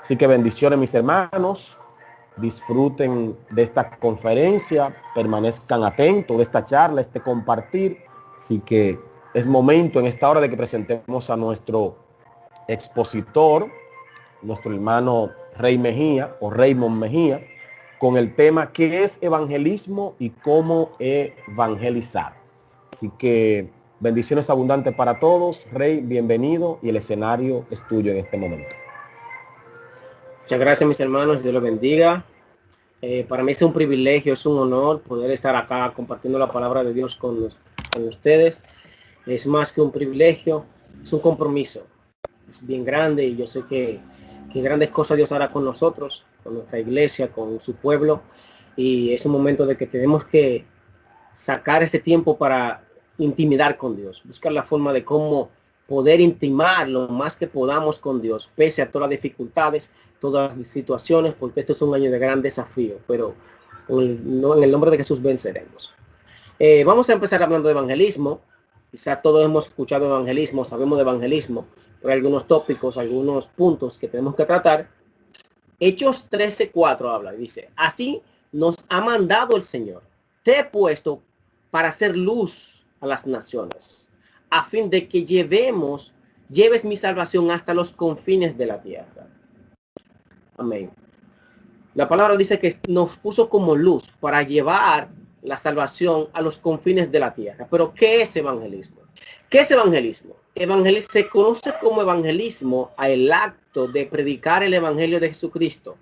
Así que bendiciones, mis hermanos. Disfruten de esta conferencia, permanezcan atentos de esta charla, este compartir. Así que es momento en esta hora de que presentemos a nuestro expositor, nuestro hermano Rey Mejía o Raymond Mejía, con el tema ¿qué es evangelismo y cómo evangelizar? Así que bendiciones abundantes para todos. Rey, bienvenido y el escenario es tuyo en este momento. Muchas gracias, mis hermanos, Dios los bendiga. Para mí es un privilegio, es un honor poder estar acá compartiendo la palabra de Dios con ustedes. Es más que un privilegio, es un compromiso. Es bien grande y yo sé que grandes cosas Dios hará con nosotros, con nuestra iglesia, con su pueblo. Y es un momento de que tenemos que sacar ese tiempo para intimidar con Dios, buscar la forma de cómo poder intimar lo más que podamos con Dios, pese a todas las dificultades, todas las situaciones, porque esto es un año de gran desafío, pero en el nombre de Jesús venceremos. Vamos a empezar hablando de evangelismo. Quizá todos hemos escuchado evangelismo, sabemos de evangelismo, pero hay algunos tópicos, algunos puntos que tenemos que tratar. Hechos 13:4 habla y dice, así nos ha mandado el Señor. Te he puesto para hacer luz a las naciones, a fin de que lleves mi salvación hasta los confines de la tierra. Amén. La palabra dice que nos puso como luz para llevar la salvación a los confines de la tierra. Pero ¿qué es evangelismo? ¿Qué es evangelismo? Se conoce como evangelismo al acto de predicar el evangelio de Jesucristo,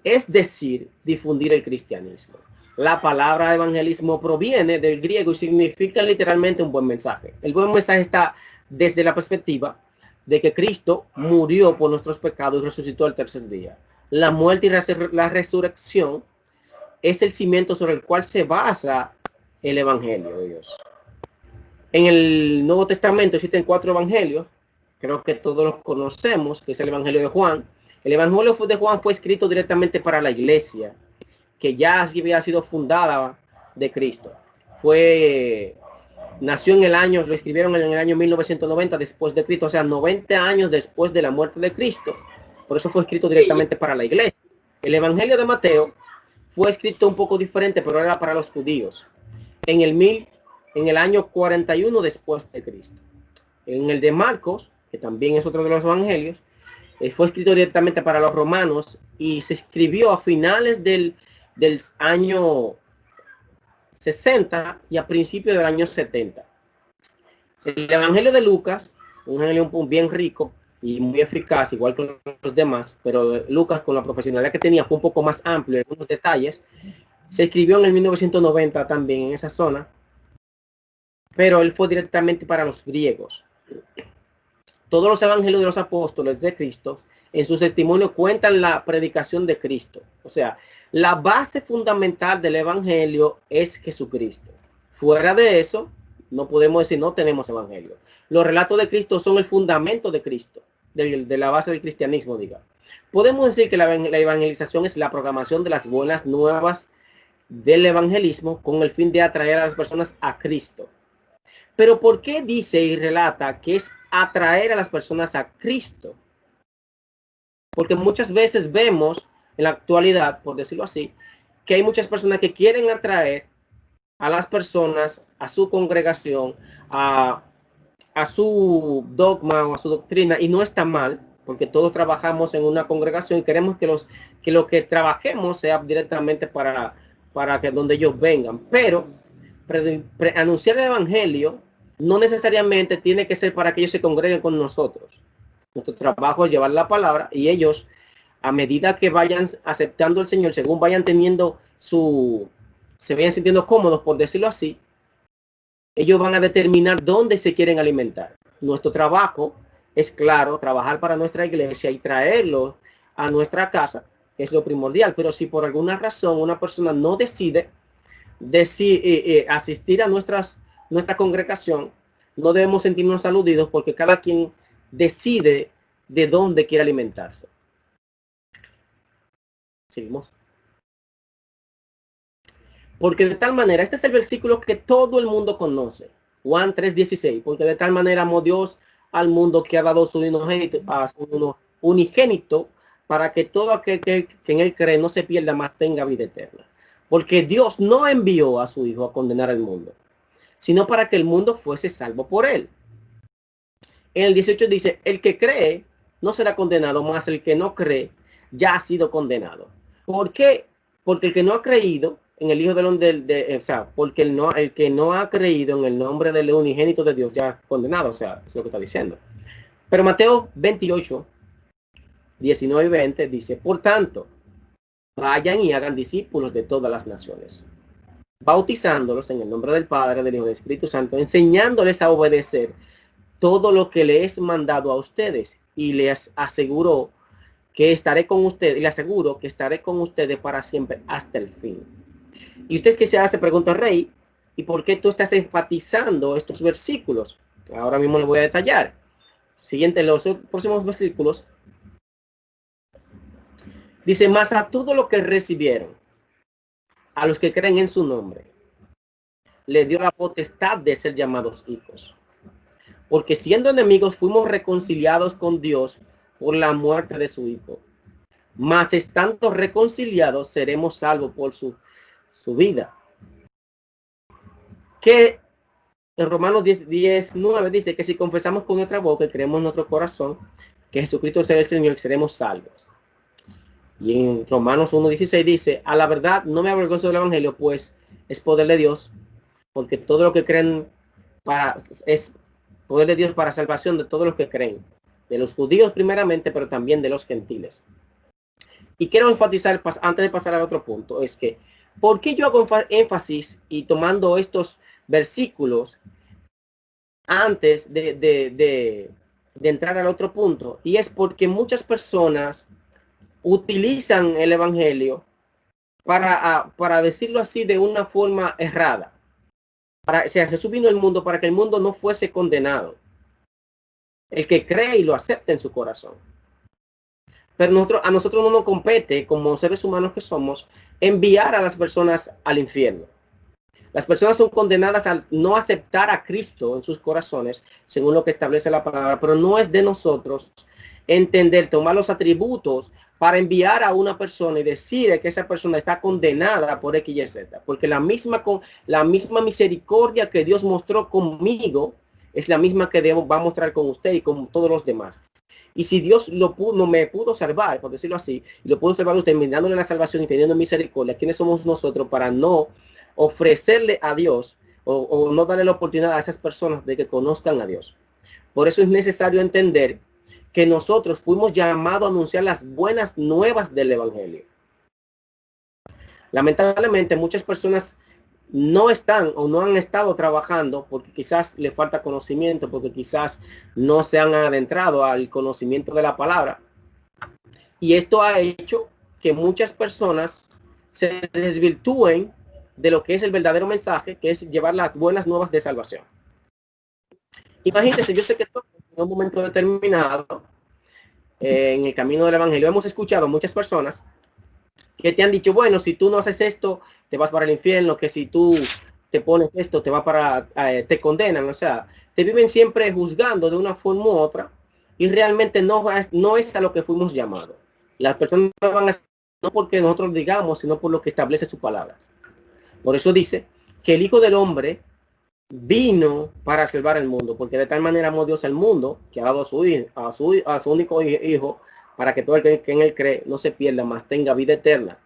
es decir, difundir el cristianismo. La palabra evangelismo proviene del griego y significa literalmente un buen mensaje. El buen mensaje está desde la perspectiva de que Cristo murió por nuestros pecados y resucitó al tercer día. La muerte y la resurrección es el cimiento sobre el cual se basa el evangelio de Dios. En el Nuevo Testamento existen 4 evangelios, creo que todos los conocemos, que es el evangelio de Juan. El evangelio de Juan fue escrito directamente para la iglesia, que ya había sido fundada de Cristo. Nació en el año, lo escribieron en el año 1990 después de Cristo, o sea, 90 años después de la muerte de Cristo. Por eso fue escrito directamente para la iglesia. El evangelio de Mateo fue escrito un poco diferente, pero era para los judíos. En el año 41 después de Cristo. En el de Marcos, que también es otro de los evangelios, fue escrito directamente para los romanos y se escribió a finales del año 60 y a principios del año 70. El evangelio de Lucas, un evangelio bien rico y muy eficaz, igual que los demás, pero Lucas, con la profesionalidad que tenía, fue un poco más amplio en algunos detalles. Se escribió en el 1990 también en esa zona, pero él fue directamente para los griegos. Todos los evangelios de los apóstoles de Cristo, en sus testimonios, cuentan la predicación de Cristo. O sea, la base fundamental del evangelio es Jesucristo. Fuera de eso, no podemos decir no tenemos evangelio. Los relatos de Cristo son el fundamento de Cristo, de la base del cristianismo, digamos. Podemos decir que la evangelización es la proclamación de las buenas nuevas del evangelismo con el fin de atraer a las personas a Cristo. Pero ¿por qué dice y relata que es atraer a las personas a Cristo? Porque muchas veces vemos en la actualidad, por decirlo así, que hay muchas personas que quieren atraer a las personas, a su congregación, a su dogma o a su doctrina, y no está mal, porque todos trabajamos en una congregación y queremos que lo que trabajemos sea directamente para que donde ellos vengan. Pero anunciar el evangelio no necesariamente tiene que ser para que ellos se congreguen con nosotros. Nuestro trabajo es llevar la palabra y ellos, a medida que vayan aceptando al Señor, según vayan teniendo se vayan sintiendo cómodos, por decirlo así, ellos van a determinar dónde se quieren alimentar. Nuestro trabajo es, claro, trabajar para nuestra iglesia y traerlos a nuestra casa, es lo primordial. Pero si por alguna razón una persona no decide asistir a nuestra congregación, no debemos sentirnos aludidos, porque cada quien decide de dónde quiere alimentarse. Seguimos. Porque de tal manera, este es el versículo que todo el mundo conoce, Juan 3:16, porque de tal manera amó Dios al mundo que ha dado su unigénito para que todo aquel que en él cree no se pierda, más tenga vida eterna. Porque Dios no envió a su Hijo a condenar al mundo, sino para que el mundo fuese salvo por él. En el 18 dice, el que cree no será condenado, más el que no cree ya ha sido condenado. ¿Por qué? Porque el que no ha creído en el Hijo o sea, porque el que no ha creído en el nombre del unigénito de Dios ya es condenado, o sea, es lo que está diciendo. Pero Mateo 28, 19 y 20 dice, por tanto, vayan y hagan discípulos de todas las naciones, bautizándolos en el nombre del Padre, del Hijo y del Espíritu Santo, enseñándoles a obedecer todo lo que les he mandado a ustedes, y les aseguro que estaré con ustedes, y les aseguro que estaré con ustedes para siempre hasta el fin. Y usted que se hace pregunta, Rey, ¿y por qué tú estás enfatizando estos versículos? Ahora mismo les voy a detallar. Siguiente, los próximos versículos. Dice, más a todo lo que recibieron, a los que creen en su nombre, le dio la potestad de ser llamados hijos. Porque siendo enemigos fuimos reconciliados con Dios por la muerte de su Hijo. Mas estando reconciliados seremos salvos por su vida. Que en Romanos 10:9 dice que si confesamos con nuestra boca y creemos en nuestro corazón que Jesucristo es el Señor, seremos salvos. Y en Romanos 1:16 dice, a la verdad no me avergonzo del evangelio, pues es poder de Dios, porque todo lo que creen es poder de Dios para salvación de todos los que creen, de los judíos primeramente, pero también de los gentiles. Y quiero enfatizar, antes de pasar al otro punto, es que, ¿por qué yo hago énfasis y tomando estos versículos antes de entrar al otro punto? Y es porque muchas personas utilizan el evangelio para decirlo así de una forma errada. O sea, Jesús vino al mundo para que el mundo no fuese condenado. El que cree y lo acepta en su corazón. Pero a nosotros no nos compete, como seres humanos que somos, enviar a las personas al infierno. Las personas son condenadas al no aceptar a Cristo en sus corazones, según lo que establece la palabra, pero no es de nosotros entender, tomar los atributos para enviar a una persona y decir que esa persona está condenada por X y Z. Porque la misma misericordia que Dios mostró conmigo es la misma que va a mostrar con usted y con todos los demás. Y si Dios me pudo salvar, por decirlo así, y lo pudo salvar usted dándole la salvación y teniendo misericordia, ¿quiénes somos nosotros para no ofrecerle a Dios o no darle la oportunidad a esas personas de que conozcan a Dios? Por eso es necesario entender que nosotros fuimos llamados a anunciar las buenas nuevas del evangelio. Lamentablemente muchas personas no están o no han estado trabajando porque quizás le falta conocimiento, porque quizás no se han adentrado al conocimiento de la palabra. Y esto ha hecho que muchas personas se desvirtúen de lo que es el verdadero mensaje, que es llevar las buenas nuevas de salvación. Imagínense, yo sé que en un momento determinado, en el camino del evangelio, hemos escuchado a muchas personas que te han dicho, bueno, si tú no haces esto, te vas para el infierno, que si tú te pones esto, te condenan. O sea, te viven siempre juzgando de una forma u otra y realmente no es a lo que fuimos llamados. Las personas van a no porque nosotros digamos, sino por lo que establece sus palabras. Por eso dice que el Hijo del Hombre vino para salvar el mundo, porque de tal manera amó Dios al mundo que ha dado a su único hijo, para que todo el que en él cree no se pierda, mas tenga vida eterna.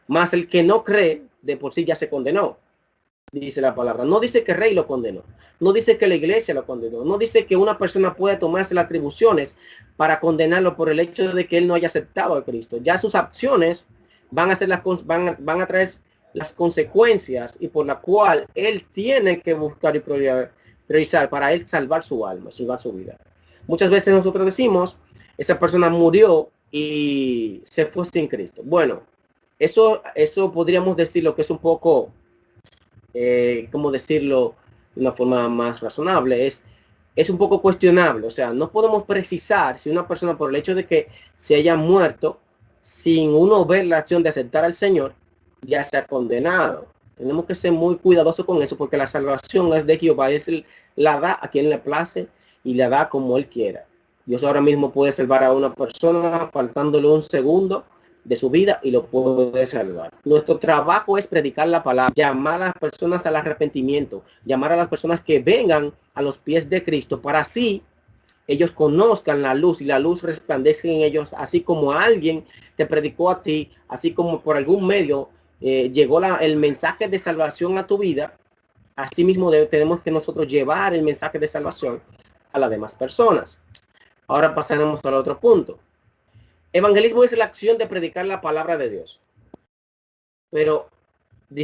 Mas el que no cree, de por sí ya se condenó, dice la palabra. No dice que el rey lo condenó, no dice que la iglesia lo condenó, no dice que una persona puede tomarse las atribuciones para condenarlo por el hecho de que él no haya aceptado a Cristo. Ya sus acciones van a traer las consecuencias, y por la cual él tiene que buscar y priorizar para él salvar su alma, salvar su vida. Muchas veces nosotros decimos, esa persona murió y se fue sin Cristo. Bueno, eso podríamos decirlo que es un poco, ¿cómo decirlo de una forma más razonable? Es un poco cuestionable. O sea, no podemos precisar si una persona, por el hecho de que se haya muerto sin uno ver la acción de aceptar al Señor, ya se ha condenado. Tenemos que ser muy cuidadosos con eso, porque la salvación es de Jehová, la da a quien le place y la da como él quiera. Dios ahora mismo puede salvar a una persona faltándole un segundo de su vida y lo puede salvar. Nuestro trabajo es predicar la palabra, llamar a las personas al arrepentimiento, llamar a las personas que vengan a los pies de Cristo para así ellos conozcan la luz y la luz resplandece en ellos, así como alguien te predicó a ti, así como por algún medio llegó el mensaje de salvación a tu vida. Así mismo tenemos que nosotros llevar el mensaje de salvación a las demás personas. Ahora pasaremos al otro punto. Evangelismo es la acción de predicar la palabra de Dios. Pero un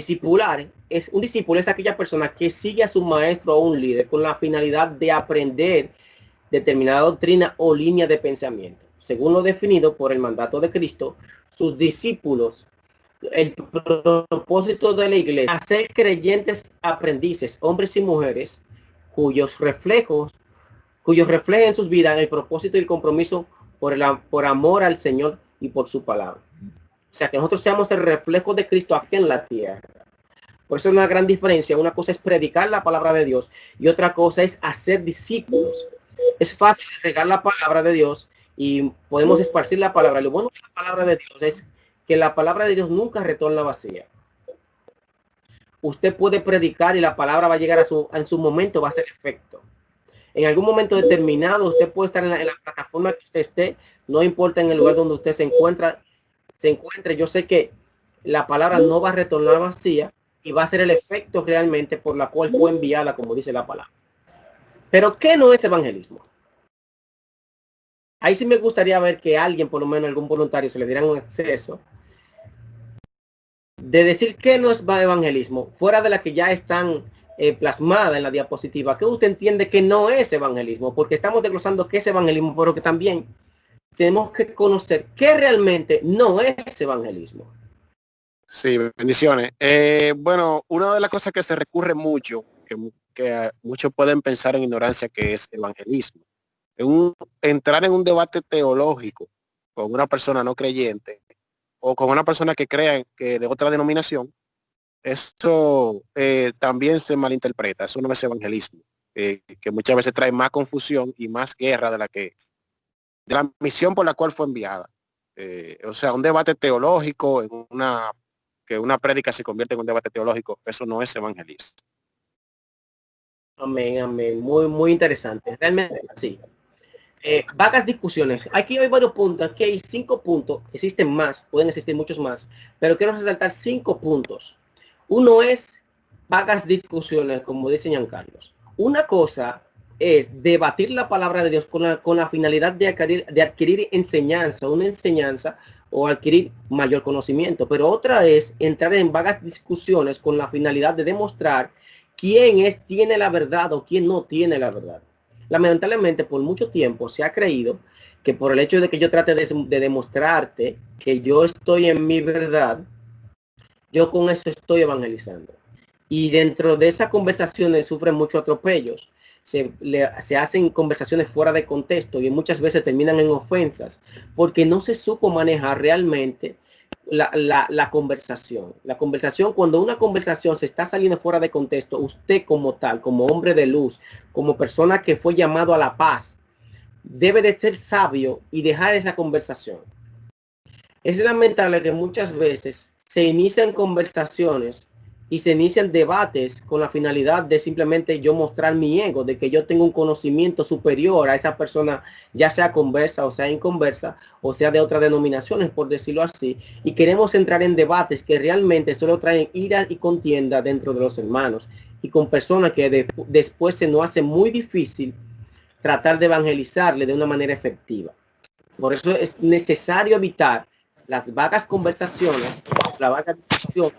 discípulo es aquella persona que sigue a su maestro o un líder con la finalidad de aprender determinada doctrina o línea de pensamiento. Según lo definido por el mandato de Cristo, sus discípulos, el propósito de la iglesia, hacer creyentes aprendices, hombres y mujeres, cuyos reflejen en sus vidas el propósito y el compromiso por amor al Señor y por su palabra. O sea, que nosotros seamos el reflejo de Cristo aquí en la tierra. Por eso es una gran diferencia. Una cosa es predicar la palabra de Dios y otra cosa es hacer discípulos. Es fácil regar la palabra de Dios y podemos esparcir la palabra. Lo bueno de la palabra de Dios es que la palabra de Dios nunca retorna vacía. Usted puede predicar y la palabra va a llegar en su momento, va a hacer efecto. En algún momento determinado, usted puede estar en la plataforma que usted esté, no importa en el lugar donde usted se encuentre. Yo sé que la palabra no va a retornar vacía y va a ser el efecto realmente por la cual fue enviada, como dice la palabra. Pero ¿qué no es evangelismo? Ahí sí me gustaría ver que alguien, por lo menos algún voluntario, se le diera un acceso de decir qué no es evangelismo, fuera de la que ya están plasmadas en la diapositiva. ¿Qué usted entiende que no es evangelismo? Porque estamos desglosando qué es evangelismo, pero que también tenemos que conocer qué realmente no es evangelismo. Sí, bendiciones. Bueno, una de las cosas que se recurre mucho, que muchos pueden pensar en ignorancia, que es evangelismo. Entrar en un debate teológico con una persona no creyente o con una persona que crea que de otra denominación, eso también se malinterpreta. Eso no es evangelismo, que muchas veces trae más confusión y más guerra de la misión por la cual fue enviada. O sea, un debate teológico que una prédica se convierte en un debate teológico, eso no es evangelismo. Amén, amén. Muy, muy interesante. Realmente, sí. Vagas discusiones. Aquí hay varios puntos. Aquí hay 5 puntos. Existen más, pueden existir muchos más, pero quiero resaltar 5 puntos. Uno es vagas discusiones, como dice Giancarlos. Una cosa es debatir la palabra de Dios con la finalidad de adquirir enseñanza, una enseñanza o adquirir mayor conocimiento. Pero otra es entrar en vagas discusiones con la finalidad de demostrar quién tiene la verdad o quién no tiene la verdad. Lamentablemente, por mucho tiempo se ha creído que por el hecho de que yo trate de demostrarte que yo estoy en mi verdad, yo con eso estoy evangelizando. Y dentro de esas conversaciones sufren muchos atropellos. Se hacen conversaciones fuera de contexto y muchas veces terminan en ofensas porque no se supo manejar realmente la conversación. La conversación, cuando una conversación se está saliendo fuera de contexto, usted como tal, como hombre de luz, como persona que fue llamado a la paz, debe de ser sabio y dejar esa conversación. Es lamentable que muchas veces se inician conversaciones y se inician debates con la finalidad de simplemente yo mostrar mi ego, de que yo tengo un conocimiento superior a esa persona, ya sea conversa o sea inconversa, o sea de otras denominaciones, por decirlo así, y queremos entrar en debates que realmente solo traen ira y contienda dentro de los hermanos, y con personas que después se nos hace muy difícil tratar de evangelizarle de una manera efectiva. Por eso es necesario evitar las vagas conversaciones, la vaga discusión,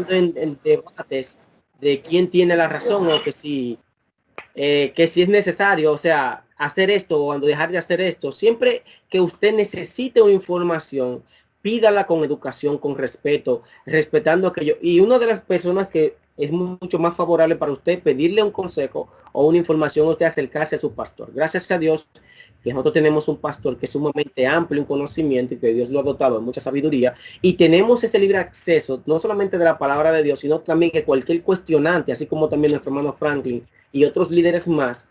en debates de quién tiene la razón o que si es necesario, o sea, hacer esto o dejar de hacer esto. Siempre que usted necesite una información, pídala con educación, con respeto, respetando aquello. Y una de las personas que es mucho más favorable para usted pedirle un consejo o una información, usted acercarse a su pastor. Gracias a Dios que nosotros tenemos un pastor que es sumamente amplio en conocimiento y que Dios lo ha dotado de mucha sabiduría, y tenemos ese libre acceso no solamente de la palabra de Dios, sino también que cualquier cuestionante, así como también nuestro hermano Franklin y otros líderes más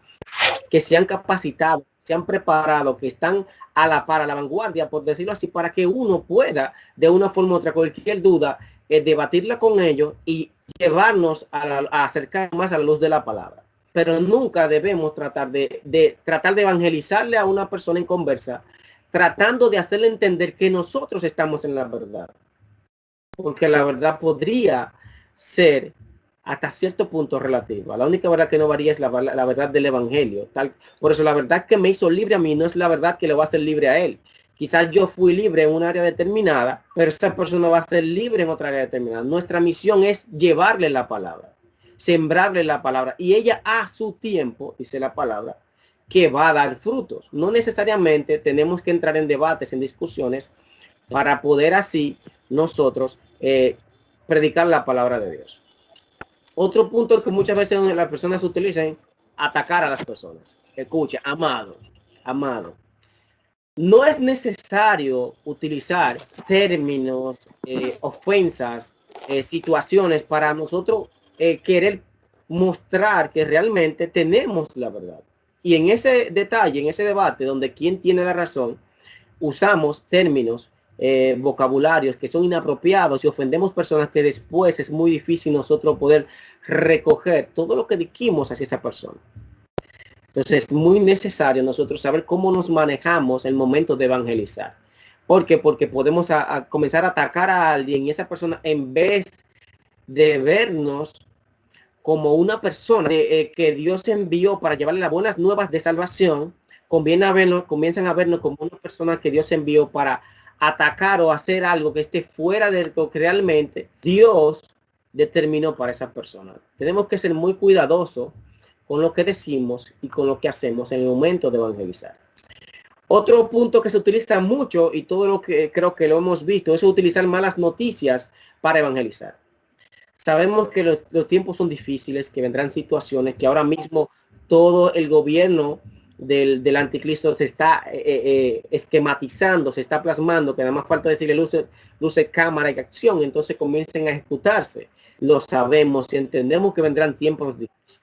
que se han capacitado, se han preparado, que están a la par, a la vanguardia, por decirlo así, para que uno pueda, de una forma u otra, cualquier duda, debatirla con ellos y llevarnos a acercar más a la luz de la palabra. Pero nunca debemos tratar de evangelizarle a una persona en conversa, tratando de hacerle entender que nosotros estamos en la verdad. Porque la verdad podría ser hasta cierto punto relativa. La única verdad que no varía es la verdad del evangelio. Por eso la verdad que me hizo libre a mí no es la verdad que le va a hacer libre a él. Quizás yo fui libre en un área determinada, pero esa persona va a ser libre en otra área determinada. Nuestra misión es llevarle la palabra, sembrarle la palabra, y ella a su tiempo, dice la palabra, que va a dar frutos. No necesariamente tenemos que entrar en debates, en discusiones, para poder así nosotros predicar la palabra de Dios. Otro punto que muchas veces las personas utilizan, atacar a las personas. Escucha, amado. No es necesario utilizar términos, ofensas, situaciones para nosotros querer mostrar que realmente tenemos la verdad. Y en ese detalle, en ese debate donde quien tiene la razón, usamos términos, vocabularios que son inapropiados y ofendemos personas que después es muy difícil nosotros poder recoger todo lo que dijimos hacia esa persona. Entonces es muy necesario nosotros saber cómo nos manejamos en el momento de evangelizar. ¿Por qué? Porque podemos comenzar a atacar a alguien y esa persona, en vez de vernos como una persona que Dios envió para llevarle las buenas nuevas de salvación, comienzan a vernos como una persona que Dios envió para atacar o hacer algo que esté fuera de lo que realmente Dios determinó para esa persona. Tenemos que ser muy cuidadosos con lo que decimos y con lo que hacemos en el momento de evangelizar. Otro punto que se utiliza mucho, y todo lo que creo que lo hemos visto, es utilizar malas noticias para evangelizar. Sabemos que los tiempos son difíciles, que vendrán situaciones, que ahora mismo todo el gobierno del anticristo se está esquematizando, se está plasmando, que nada más falta decirle luces, cámara y acción, entonces comiencen a ejecutarse. Lo sabemos y entendemos que vendrán tiempos difíciles.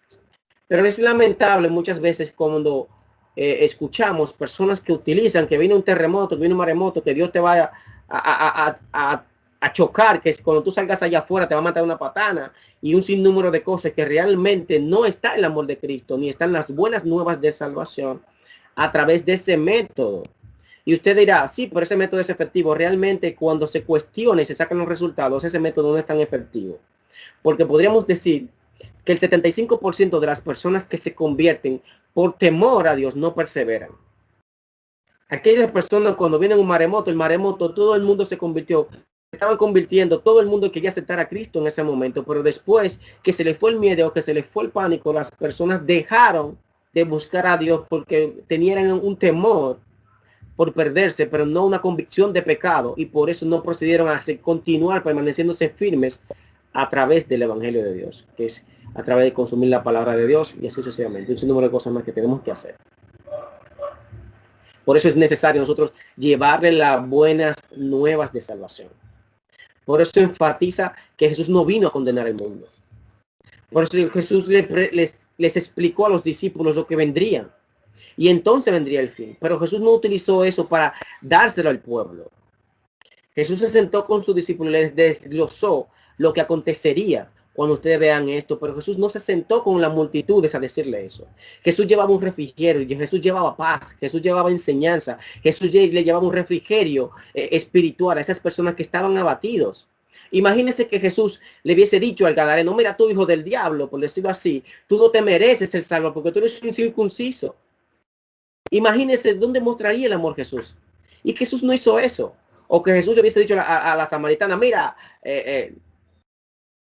Pero es lamentable muchas veces cuando escuchamos personas que utilizan que viene un terremoto, que viene un maremoto, que Dios te vaya a chocar, que cuando tú salgas allá afuera te va a matar una patana, y un sinnúmero de cosas que realmente no está el amor de Cristo, ni están las buenas nuevas de salvación a través de ese método. Y usted dirá, sí, pero ese método es efectivo. Realmente cuando se cuestiona y se sacan los resultados, ese método no es tan efectivo. Porque podríamos decir que el 75% de las personas que se convierten por temor a Dios no perseveran. Aquellas personas cuando viene un maremoto, el maremoto, todo el mundo se convirtió. Estaban convirtiendo, todo el mundo quería aceptar a Cristo en ese momento, pero después que se les fue el miedo, que se les fue el pánico, las personas dejaron de buscar a Dios porque tenían un temor por perderse, pero no una convicción de pecado, y por eso no procedieron a continuar permaneciéndose firmes a través del evangelio de Dios, que es a través de consumir la palabra de Dios y así sucesivamente. Un número de cosas más que tenemos que hacer. Por eso es necesario nosotros llevarle las buenas nuevas de salvación. Por eso enfatiza que Jesús no vino a condenar el mundo. Por eso Jesús les explicó a los discípulos lo que vendrían. Y entonces vendría el fin. Pero Jesús no utilizó eso para dárselo al pueblo. Jesús se sentó con sus discípulos y les desglosó lo que acontecería cuando ustedes vean esto. Pero Jesús no se sentó con las multitudes a decirle eso. Jesús llevaba un refrigerio, Jesús llevaba paz, Jesús llevaba enseñanza, Jesús le llevaba un refrigerio espiritual a esas personas que estaban abatidos. Imagínense que Jesús le hubiese dicho al gadareno, mira tú, hijo del diablo, por decirlo así, tú no te mereces ser salvo porque tú eres un circunciso. Imagínense dónde mostraría el amor Jesús. Y Jesús no hizo eso. O que Jesús le hubiese dicho a la samaritana, mira,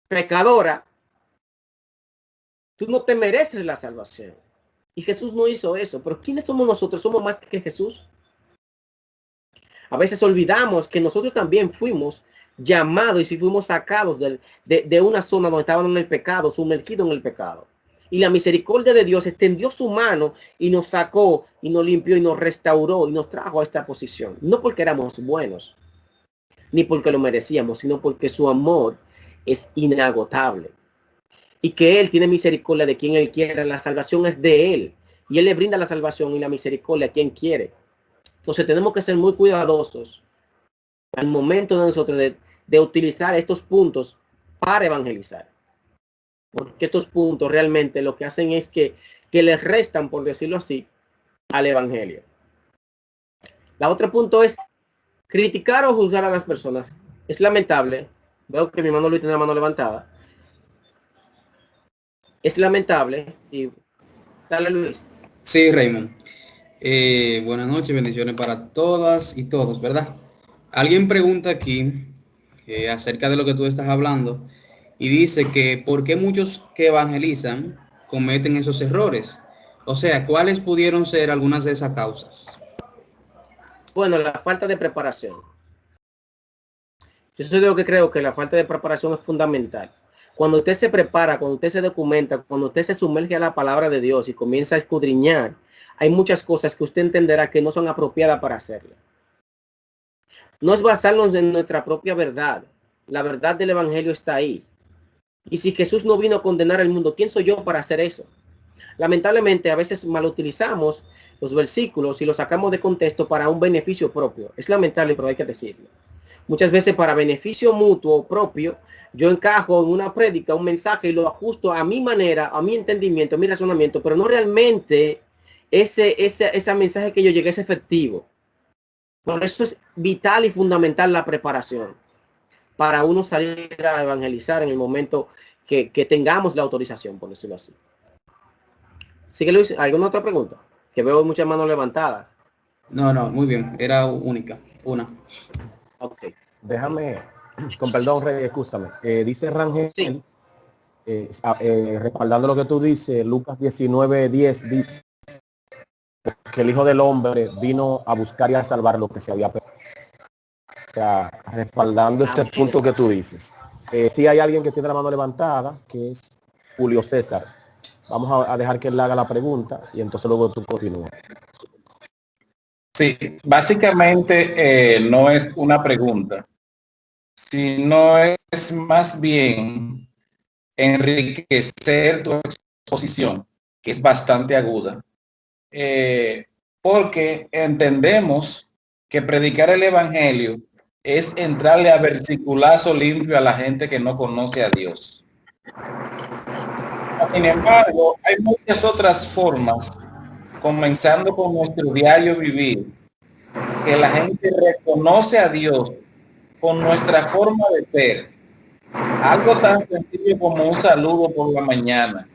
pecadora, tú no te mereces la salvación. Y Jesús no hizo eso. Pero ¿quiénes somos nosotros? ¿Somos más que Jesús? A veces olvidamos que nosotros también fuimos llamados y si fuimos sacados de una zona donde estaban en el pecado, sumergidos en el pecado. Y la misericordia de Dios extendió su mano y nos sacó y nos limpió y nos restauró y nos trajo a esta posición. No porque éramos buenos, ni porque lo merecíamos, sino porque su amor es inagotable. Y que Él tiene misericordia de quien Él quiera. La salvación es de Él. y Él le brinda la salvación y la misericordia a quien quiere. Entonces tenemos que ser muy cuidadosos al momento de nosotros de utilizar estos puntos para evangelizar. Porque estos puntos realmente lo que hacen es que les restan, por decirlo así, al evangelio. La otro punto es criticar o juzgar a las personas. Es lamentable. Veo que mi hermano Luis tiene la mano levantada. Es lamentable. Y dale, Luis. Sí, Raymond. Buenas noches, bendiciones para todas y todos, ¿verdad? Alguien pregunta aquí acerca de lo que tú estás hablando y dice que ¿por qué muchos que evangelizan cometen esos errores? O sea, ¿cuáles pudieron ser algunas de esas causas? Bueno, la falta de preparación. Yo soy de lo que creo que la falta de preparación es fundamental. Cuando usted se prepara, cuando usted se documenta, cuando usted se sumerge a la palabra de Dios y comienza a escudriñar, hay muchas cosas que usted entenderá que no son apropiadas para hacerlo. No es basarnos en nuestra propia verdad. La verdad del evangelio está ahí. Y si Jesús no vino a condenar al mundo, ¿quién soy yo para hacer eso? Lamentablemente a veces mal utilizamos los versículos y los sacamos de contexto para un beneficio propio. Es lamentable, pero hay que decirlo. Muchas veces para beneficio mutuo propio, yo encajo en una prédica, un mensaje y lo ajusto a mi manera, a mi entendimiento, a mi razonamiento, pero no realmente ese mensaje que yo llegué es efectivo. Por eso es vital y fundamental la preparación para uno salir a evangelizar en el momento que tengamos la autorización, por decirlo así. Sigue, Luis, ¿alguna otra pregunta? Que veo muchas manos levantadas. No, muy bien, era única, una. Ok. Déjame, con perdón, Rey, escúchame. Dice Rangel, Sí. respaldando lo que tú dices, Lucas 19:10 dice que el Hijo del Hombre vino a buscar y a salvar lo que se había perdido. O sea, respaldando este punto que tú dices. Sí hay alguien que tiene la mano levantada, que es Julio César. Vamos a dejar que él haga la pregunta y entonces luego tú continúas. Sí, básicamente no es una pregunta, sino es más bien enriquecer tu exposición, que es bastante aguda, porque entendemos que predicar el evangelio es entrarle a versiculazo limpio a la gente que no conoce a Dios. Sin embargo, hay muchas otras formas, comenzando con nuestro diario vivir, que la gente reconoce a Dios con nuestra forma de ser. Algo tan sencillo como un saludo por la mañana,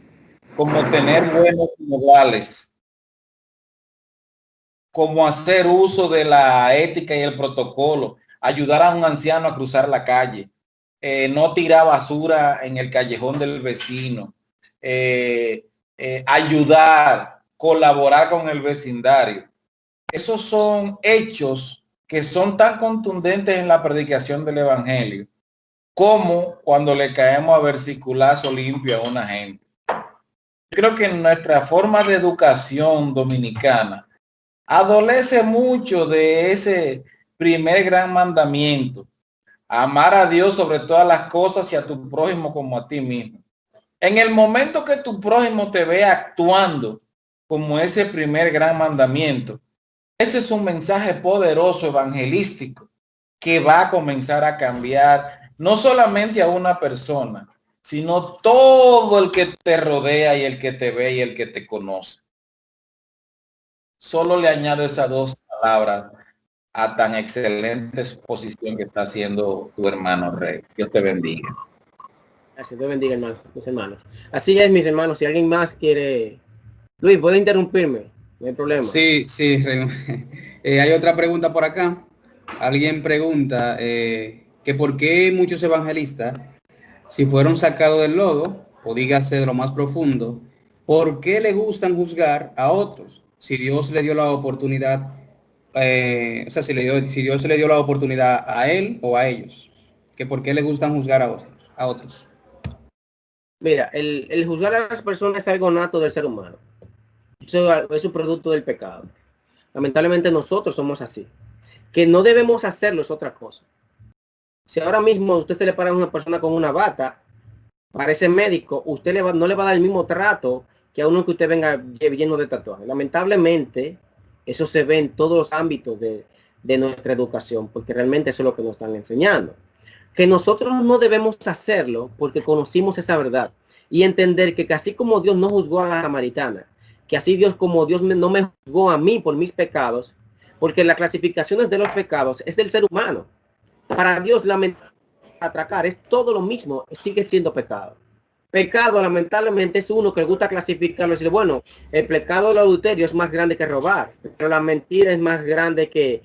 como tener buenos modales, como hacer uso de la ética y el protocolo, ayudar a un anciano a cruzar la calle, no tirar basura en el callejón del vecino, ayudar, colaborar con el vecindario. Esos son hechos que son tan contundentes en la predicación del evangelio como cuando le caemos a versiculazo limpio a una gente. Yo creo que nuestra forma de educación dominicana adolece mucho de ese primer gran mandamiento: amar a Dios sobre todas las cosas y a tu prójimo como a ti mismo. En el momento que tu prójimo te ve actuando como ese primer gran mandamiento, ese es un mensaje poderoso evangelístico que va a comenzar a cambiar no solamente a una persona, sino todo el que te rodea y el que te ve y el que te conoce. Solo le añado esas dos palabras a tan excelente exposición que está haciendo tu hermano Rey. Dios te bendiga. Gracias, Dios bendiga, hermano, mis hermanos. Así es, mis hermanos. Si alguien más quiere... Luis, puede interrumpirme, no hay problema. Sí, Raymond. Hay otra pregunta por acá. Alguien pregunta que por qué muchos evangelistas, si fueron sacados del lodo, o dígase de lo más profundo, ¿por qué le gustan juzgar a otros? Si Dios le dio la oportunidad, si Dios le dio la oportunidad a él o a ellos, que por qué le gustan juzgar a otros. Mira, el juzgar a las personas es algo nato del ser humano. Eso es un producto del pecado. Lamentablemente nosotros somos así. Que no debemos hacerlo es otra cosa. Si ahora mismo usted se le para a una persona con una bata, para ese médico, usted no le va a dar el mismo trato que a uno que usted venga lleno de tatuajes. Lamentablemente, eso se ve en todos los ámbitos de nuestra educación, porque realmente eso es lo que nos están enseñando. Que nosotros no debemos hacerlo porque conocimos esa verdad y entender que así como Dios no juzgó a la samaritana, que así Dios como Dios no me juzgó a mí por mis pecados, porque las clasificaciones de los pecados es del ser humano. Para Dios, atracar es todo lo mismo, sigue siendo pecado. Pecado, lamentablemente, es uno que le gusta clasificarlo y decir, bueno, el pecado del adulterio es más grande que robar, pero la mentira es más grande que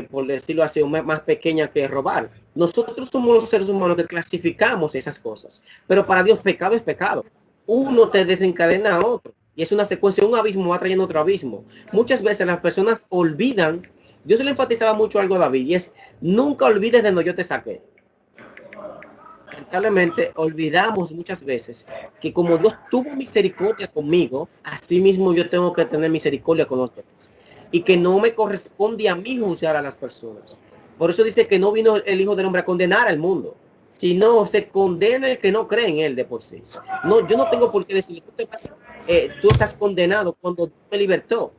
por decirlo así, más pequeña que robar. Nosotros somos los seres humanos que clasificamos esas cosas, pero para Dios pecado es pecado. Uno te desencadena a otro y es una secuencia, un abismo va trayendo otro abismo. Muchas veces las personas olvidan, Dios le enfatizaba mucho algo a David y es, nunca olvides de donde yo te saqué. Lamentablemente olvidamos muchas veces que como Dios tuvo misericordia conmigo, así mismo yo tengo que tener misericordia con los demás. Y que no me corresponde a mí juzgar a las personas. Por eso dice que no vino el Hijo del Hombre a condenar al mundo, sino se condena el que no cree en él de por sí. No, yo no tengo por qué decirle, tú estás condenado cuando Dios me libertó.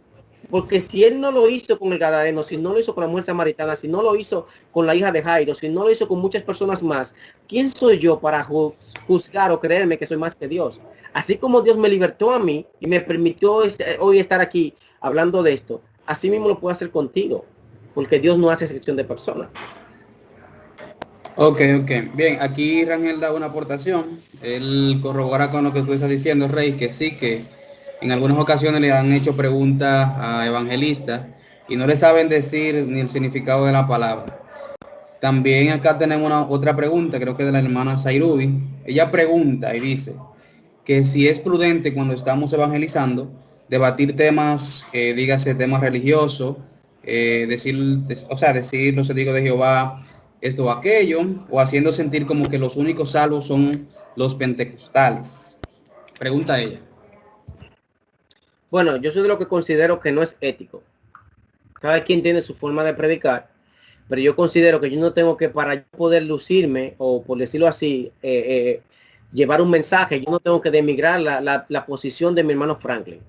Porque si él no lo hizo con el Gadareno, si no lo hizo con la mujer samaritana, si no lo hizo con la hija de Jairo, si no lo hizo con muchas personas más, ¿quién soy yo para juzgar o creerme que soy más que Dios? Así como Dios me libertó a mí y me permitió hoy estar aquí hablando de esto, así mismo lo puedo hacer contigo, porque Dios no hace excepción de personas. Ok. Bien, aquí Rangel da una aportación. Él corrobora con lo que tú estás diciendo, Rey, que sí, que en algunas ocasiones le han hecho preguntas a evangelistas y no le saben decir ni el significado de la palabra. También acá tenemos otra pregunta, creo que de la hermana Zairubi. Ella pregunta y dice que si es prudente cuando estamos evangelizando debatir temas, dígase temas religiosos, decir los testigos de Jehová, esto o aquello, o haciendo sentir como que los únicos salvos son los pentecostales. Pregunta ella. Bueno, yo soy de lo que considero que no es ético. Cada quien tiene su forma de predicar, pero yo considero que yo no tengo que, para poder lucirme, o por decirlo así, llevar un mensaje, yo no tengo que demigrar la posición de mi hermano Franklin.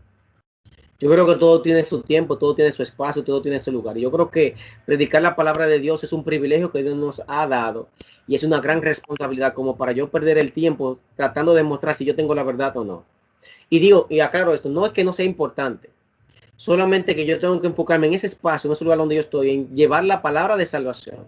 Yo creo que todo tiene su tiempo, todo tiene su espacio, todo tiene su lugar. Y yo creo que predicar la palabra de Dios es un privilegio que Dios nos ha dado y es una gran responsabilidad como para yo perder el tiempo tratando de mostrar si yo tengo la verdad o no. Y digo, y aclaro esto, no es que no sea importante, solamente que yo tengo que enfocarme en ese espacio, en ese lugar donde yo estoy, en llevar la palabra de salvación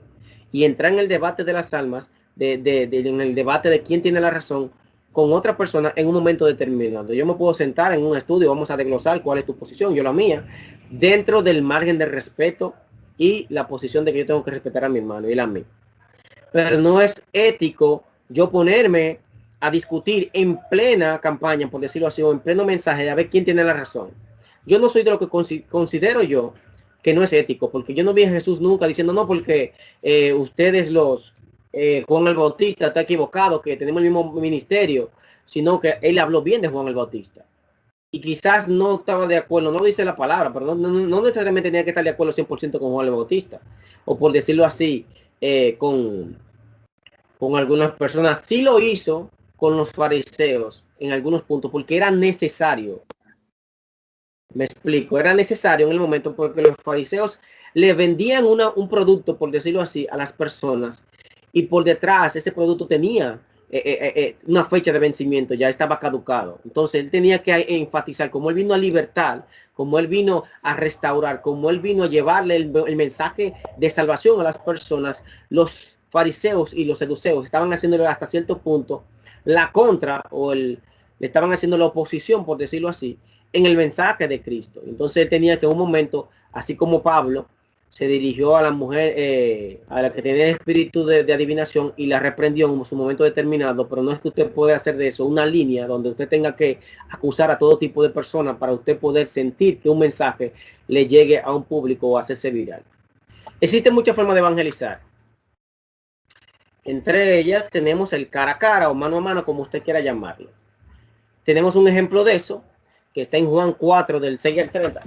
y entrar en el debate de las almas, en el debate de quién tiene la razón con otra persona en un momento determinado. Yo me puedo sentar en un estudio, vamos a desglosar cuál es tu posición, yo la mía, dentro del margen de respeto y la posición de que yo tengo que respetar a mi hermano y la mía. Pero no es ético yo ponerme a discutir en plena campaña, por decirlo así, o en pleno mensaje, de a ver quién tiene la razón. Yo no soy de lo que considero yo que no es ético, porque yo no vi a Jesús nunca diciendo, no, porque ustedes Juan el Bautista está equivocado, que tenemos el mismo ministerio, sino que él habló bien de Juan el Bautista. Y quizás no estaba de acuerdo, no dice la palabra, pero no necesariamente tenía que estar de acuerdo 100% con Juan el Bautista. O por decirlo así, con algunas personas. Sí lo hizo con los fariseos en algunos puntos, porque era necesario. Me explico, era necesario en el momento porque los fariseos le vendían un producto, por decirlo así, a las personas. Y por detrás ese producto tenía una fecha de vencimiento, ya estaba caducado. Entonces él tenía que enfatizar, como él vino a libertar, como él vino a restaurar, como él vino a llevarle el mensaje de salvación a las personas. Los fariseos y los seduceos estaban haciéndole hasta cierto punto la contra, le estaban haciendo la oposición, por decirlo así, en el mensaje de Cristo. Entonces él tenía que en un momento, así como Pablo, se dirigió a la mujer, a la que tenía espíritu de adivinación y la reprendió en su momento determinado, pero no es que usted puede hacer de eso una línea donde usted tenga que acusar a todo tipo de personas para usted poder sentir que un mensaje le llegue a un público o hacerse viral. Existen muchas formas de evangelizar. Entre ellas tenemos el cara a cara o mano a mano, como usted quiera llamarlo. Tenemos un ejemplo de eso, que está en Juan 4, del 6 al 30.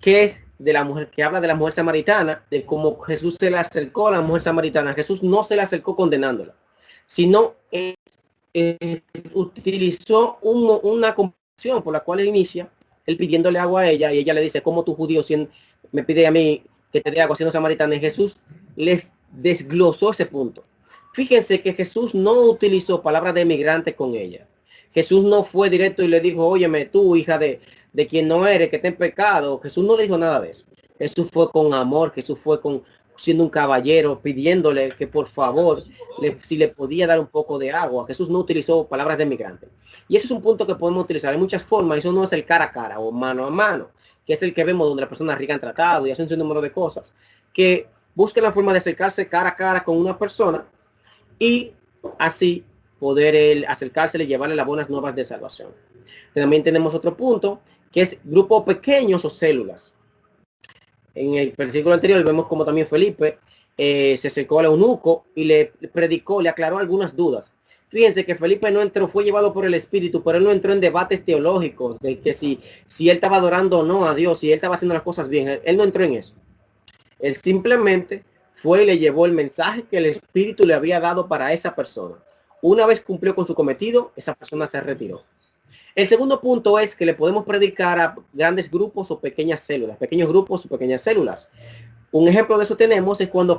Que es de la mujer, que habla de la mujer samaritana, de cómo Jesús se le acercó a la mujer samaritana. Jesús no se le acercó condenándola, sino utilizó una compasión por la cual él inicia, él pidiéndole agua a ella, y ella le dice, ¿cómo tu judío me pide a mí que te dé agua siendo samaritana? Y Jesús les desglosó ese punto. Fíjense que Jesús no utilizó palabras de migrante con ella. Jesús no fue directo y le dijo, óyeme, tú, hija de quien no eres, que está en pecado. Jesús no dijo nada de eso. Jesús fue con amor, Jesús fue siendo un caballero, pidiéndole que por favor, si le podía dar un poco de agua. Jesús no utilizó palabras de migrante. Y ese es un punto que podemos utilizar en muchas formas. Eso no es el cara a cara o mano a mano, que es el que vemos donde las personas ricas han tratado y hacen un número de cosas. Que busquen la forma de acercarse cara a cara con una persona y así poder acercarse y llevarle las buenas nuevas de salvación. También tenemos otro punto, que es grupos pequeños o células. En el versículo anterior vemos como también Felipe se acercó al eunuco y le predicó, le aclaró algunas dudas. Fíjense que Felipe no entró, fue llevado por el Espíritu, pero él no entró en debates teológicos de que si él estaba adorando o no a Dios, si él estaba haciendo las cosas bien. Él no entró en eso. Él simplemente fue y le llevó el mensaje que el Espíritu le había dado para esa persona. Una vez cumplió con su cometido, esa persona se retiró. El segundo punto es que le podemos predicar a grandes grupos o pequeñas células, pequeños grupos o pequeñas células. Un ejemplo de eso tenemos es cuando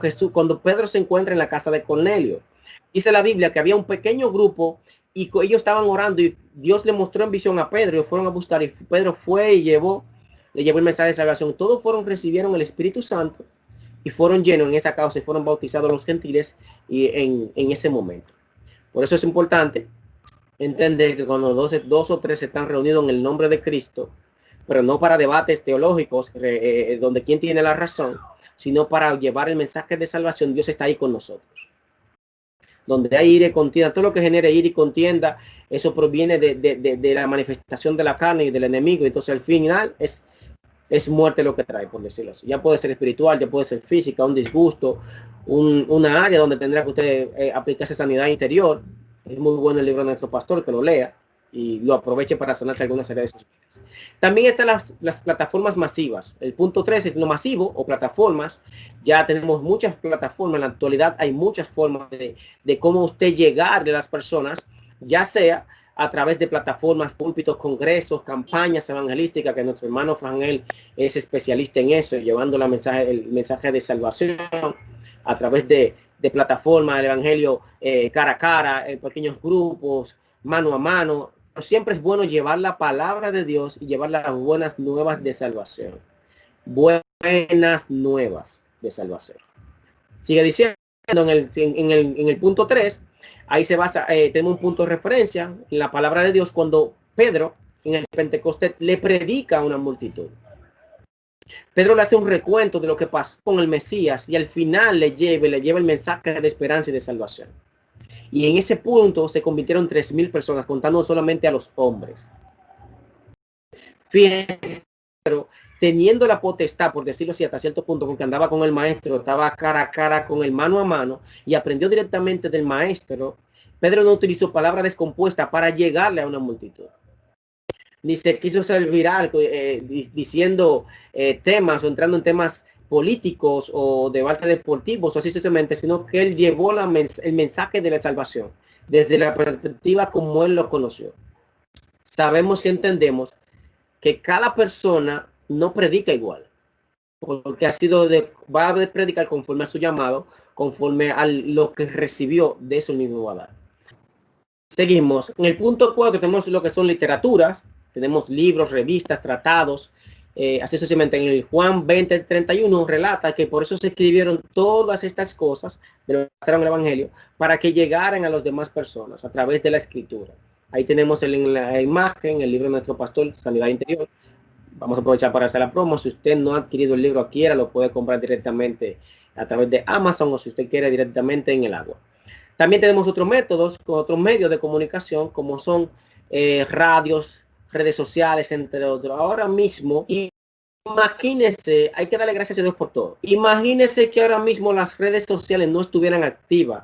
Pedro se encuentra en la casa de Cornelio. Dice la Biblia que había un pequeño grupo y ellos estaban orando y Dios le mostró en visión a Pedro y fueron a buscar y Pedro fue y le llevó el mensaje de salvación. Todos recibieron el Espíritu Santo y fueron llenos en esa causa y fueron bautizados los gentiles y en ese momento. Por eso es importante entender que cuando dos o tres están reunidos en el nombre de Cristo, pero no para debates teológicos donde quién tiene la razón, sino para llevar el mensaje de salvación, Dios está ahí con nosotros. Donde hay ira y contienda, todo lo que genere ira y contienda, eso proviene de la manifestación de la carne y del enemigo. Entonces al final es muerte lo que trae, por decirlo así. Ya puede ser espiritual, ya puede ser física, un disgusto, una área donde tendrá que usted aplicarse sanidad interior. Es muy bueno el libro de nuestro pastor, que lo lea y lo aproveche para sanarse algunas áreas de sus vidas. También están las plataformas masivas. El punto 3 es lo masivo o plataformas. Ya tenemos muchas plataformas. En la actualidad hay muchas formas de cómo usted llegar a las personas, ya sea a través de plataformas, púlpitos, congresos, campañas evangelísticas, que nuestro hermano Frangel es especialista en eso, llevando el mensaje de salvación a través de plataformas, el evangelio cara a cara, en pequeños grupos, mano a mano. Pero siempre es bueno llevar la palabra de Dios y llevar las buenas nuevas de salvación. Buenas nuevas de salvación. Sigue diciendo en el punto 3, ahí se basa, tenemos un punto de referencia en la palabra de Dios cuando Pedro en el Pentecostés le predica a una multitud. Pedro le hace un recuento de lo que pasó con el Mesías y al final le lleva el mensaje de esperanza y de salvación. Y en ese punto se convirtieron 3,000 personas, contando solamente a los hombres. Fíjense, pero teniendo la potestad, por decirlo así, hasta cierto punto, porque andaba con el maestro, estaba cara a cara con el mano a mano y aprendió directamente del maestro, Pedro no utilizó palabras descompuestas para llegarle a una multitud. Ni se quiso ser viral diciendo temas o entrando en temas políticos o debates deportivos o así sucesivamente, sino que él llevó el mensaje de la salvación desde la perspectiva como él lo conoció. Sabemos y entendemos que cada persona no predica igual, porque va a predicar conforme a su llamado, conforme a lo que recibió de eso mismo va a dar. Seguimos. En el punto 4 tenemos lo que son literaturas, tenemos libros, revistas, tratados, así sucesivamente. En el Juan 20:31 relata que por eso se escribieron todas estas cosas de lo que pasaron en el Evangelio, para que llegaran a las demás personas a través de la escritura. Ahí tenemos en la imagen, el libro de nuestro pastor, Sanidad Interior. Vamos a aprovechar para hacer la promo. Si usted no ha adquirido el libro, adquiera, lo puede comprar directamente a través de Amazon o si usted quiere directamente en el agua. También tenemos otros métodos, otros medios de comunicación, como son radios, redes sociales, entre otros. Ahora mismo, imagínese, hay que darle gracias a Dios por todo. Imagínese que ahora mismo las redes sociales no estuvieran activas.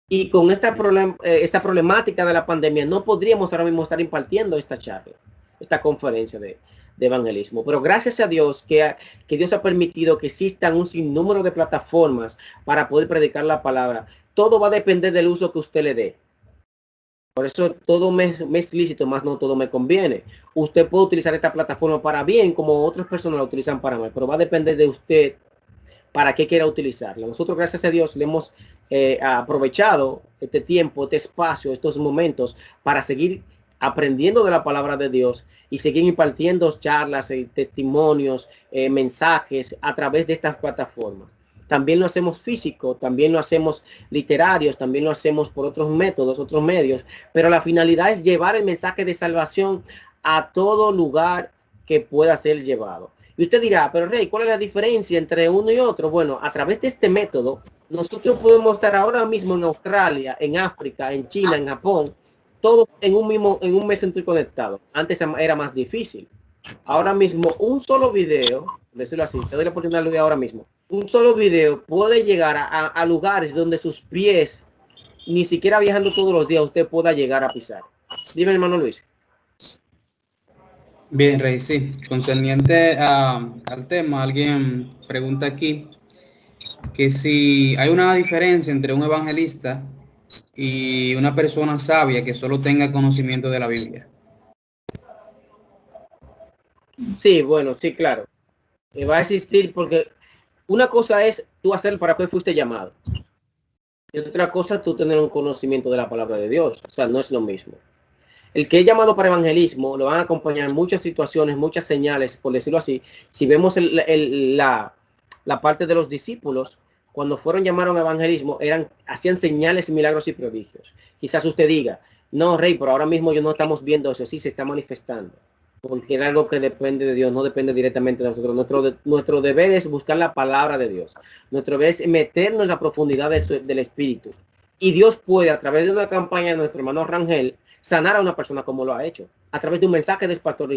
Y con esta problemática de la pandemia, no podríamos ahora mismo estar impartiendo esta charla, esta conferencia de evangelismo. Pero gracias a Dios que Dios ha permitido que existan un sinnúmero de plataformas para poder predicar la palabra. Todo va a depender del uso que usted le dé. Por eso todo me es lícito, más no todo me conviene. Usted puede utilizar esta plataforma para bien, como otras personas la utilizan para mal, pero va a depender de usted para qué quiera utilizarla. Nosotros, gracias a Dios, le hemos aprovechado este tiempo, este espacio, estos momentos para seguir aprendiendo de la palabra de Dios y seguir impartiendo charlas, testimonios, mensajes a través de estas plataformas. También lo hacemos físico, también lo hacemos literarios, también lo hacemos por otros métodos, otros medios, pero la finalidad es llevar el mensaje de salvación a todo lugar que pueda ser llevado. Y usted dirá, pero Rey, ¿cuál es la diferencia entre uno y otro? Bueno, a través de este método, nosotros podemos estar ahora mismo en Australia, en África, en China, en Japón, todos en un mes interconectado. Antes era más difícil. Ahora mismo, un solo video, decirlo así, te doy la oportunidad de ahora mismo. Un solo video puede llegar a lugares donde sus pies, ni siquiera viajando todos los días, usted pueda llegar a pisar. Dime, hermano Luis. Bien, Rey, sí. Concerniente al tema, alguien pregunta aquí que si hay una diferencia entre un evangelista y una persona sabia que solo tenga conocimiento de la Biblia. Sí, bueno, sí, claro. Va a existir porque una cosa es tú hacer para qué fuiste llamado. Y otra cosa tú tener un conocimiento de la palabra de Dios. O sea, no es lo mismo. El que es llamado para evangelismo lo van a acompañar muchas situaciones, muchas señales, por decirlo así. Si vemos la parte de los discípulos, cuando fueron llamados a evangelismo, hacían señales, milagros y prodigios. Quizás usted diga, no, Rey, pero ahora mismo yo no estamos viendo eso, sí se está manifestando. Porque es algo que depende de Dios, no depende directamente de nosotros. Nuestro deber es buscar la palabra de Dios. Nuestro deber es meternos en la profundidad del Espíritu. Y Dios puede, a través de una campaña de nuestro hermano Rangel, sanar a una persona como lo ha hecho, a través de un mensaje de pastor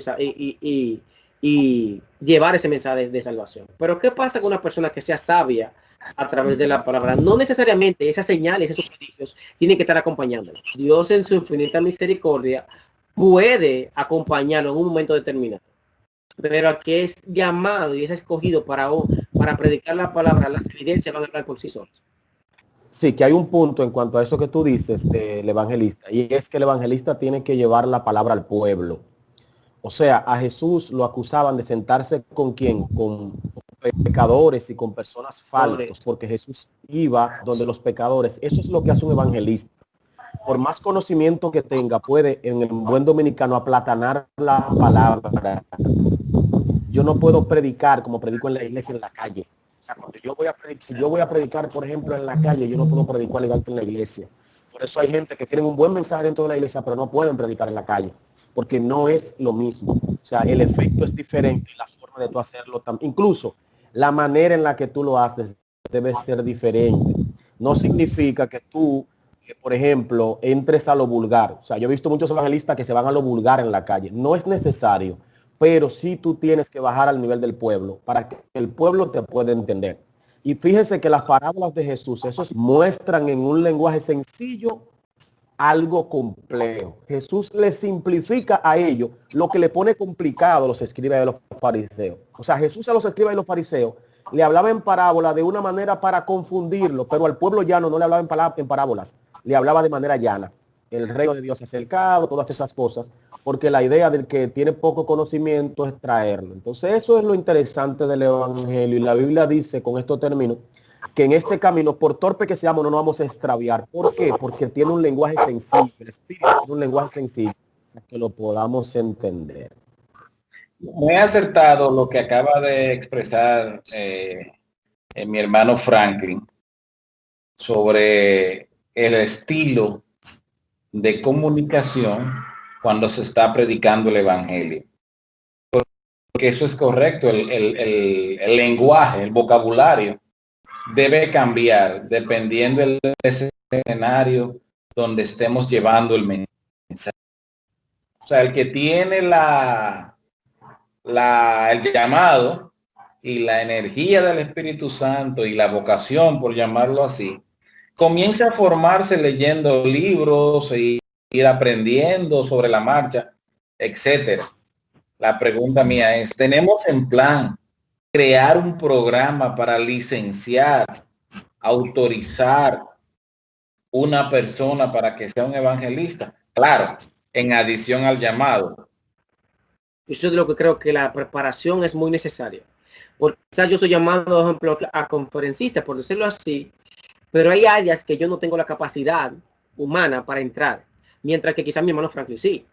y llevar ese mensaje de salvación. Pero ¿qué pasa con una persona que sea sabia a través de la palabra? No necesariamente esas señales, esos prodigios tienen que estar acompañando. Dios en su infinita misericordia puede acompañarlo en un momento determinado. Pero al que es llamado y es escogido para predicar la palabra, las evidencias van a hablar por sí solas. Sí, que hay un punto en cuanto a eso que tú dices del evangelista, y es que el evangelista tiene que llevar la palabra al pueblo. O sea, a Jesús lo acusaban de sentarse con quién, con pecadores y con personas faltas, porque Jesús iba donde los pecadores. Eso es lo que hace un evangelista. Por más conocimiento que tenga, puede en el buen dominicano aplatanar la palabra. Yo no puedo predicar como predico en la iglesia, en la calle. O sea, cuando yo voy a predicar, si yo voy a predicar, por ejemplo, en la calle, yo no puedo predicar igual que en la iglesia. Por eso hay gente que tiene un buen mensaje dentro de la iglesia, pero no pueden predicar en la calle, porque no es lo mismo. O sea, el efecto es diferente, la forma de tú hacerlo también. Incluso la manera en la que tú lo haces debe ser diferente. No significa que tú, por ejemplo, entres a lo vulgar. O sea, yo he visto muchos evangelistas que se van a lo vulgar en la calle. No es necesario, pero sí tú tienes que bajar al nivel del pueblo para que el pueblo te pueda entender. Y fíjense que las parábolas de Jesús, esos muestran en un lenguaje sencillo algo complejo. Jesús le simplifica a ellos lo que le pone complicado a los escribas y los fariseos. O sea, Jesús a los escribas y los fariseos le hablaba en parábola de una manera para confundirlo, pero al pueblo llano no le hablaba en parábolas, le hablaba de manera llana. El reino de Dios acercado, todas esas cosas, porque la idea del que tiene poco conocimiento es traerlo. Entonces eso es lo interesante del evangelio, y la Biblia dice, con esto termino, que en este camino, por torpe que seamos, no nos vamos a extraviar. ¿Por qué? Porque tiene un lenguaje sencillo, el Espíritu tiene un lenguaje sencillo, para que lo podamos entender. Muy acertado lo que acaba de expresar mi hermano Franklin sobre el estilo de comunicación cuando se está predicando el evangelio. Porque eso es correcto, el lenguaje, el vocabulario debe cambiar dependiendo del escenario donde estemos llevando el mensaje. O sea, el que tiene el llamado y la energía del Espíritu Santo y la vocación, por llamarlo así, comienza a formarse leyendo libros y ir aprendiendo sobre la marcha, etcétera. La pregunta mía es, ¿tenemos en plan crear un programa para licenciar, autorizar una persona para que sea un evangelista? Claro, en adición al llamado. Yo de lo que creo que la preparación es muy necesaria. Porque quizás yo soy llamado, por ejemplo, a conferencista, por decirlo así, pero hay áreas que yo no tengo la capacidad humana para entrar, mientras que quizás mi hermano Franklin sí.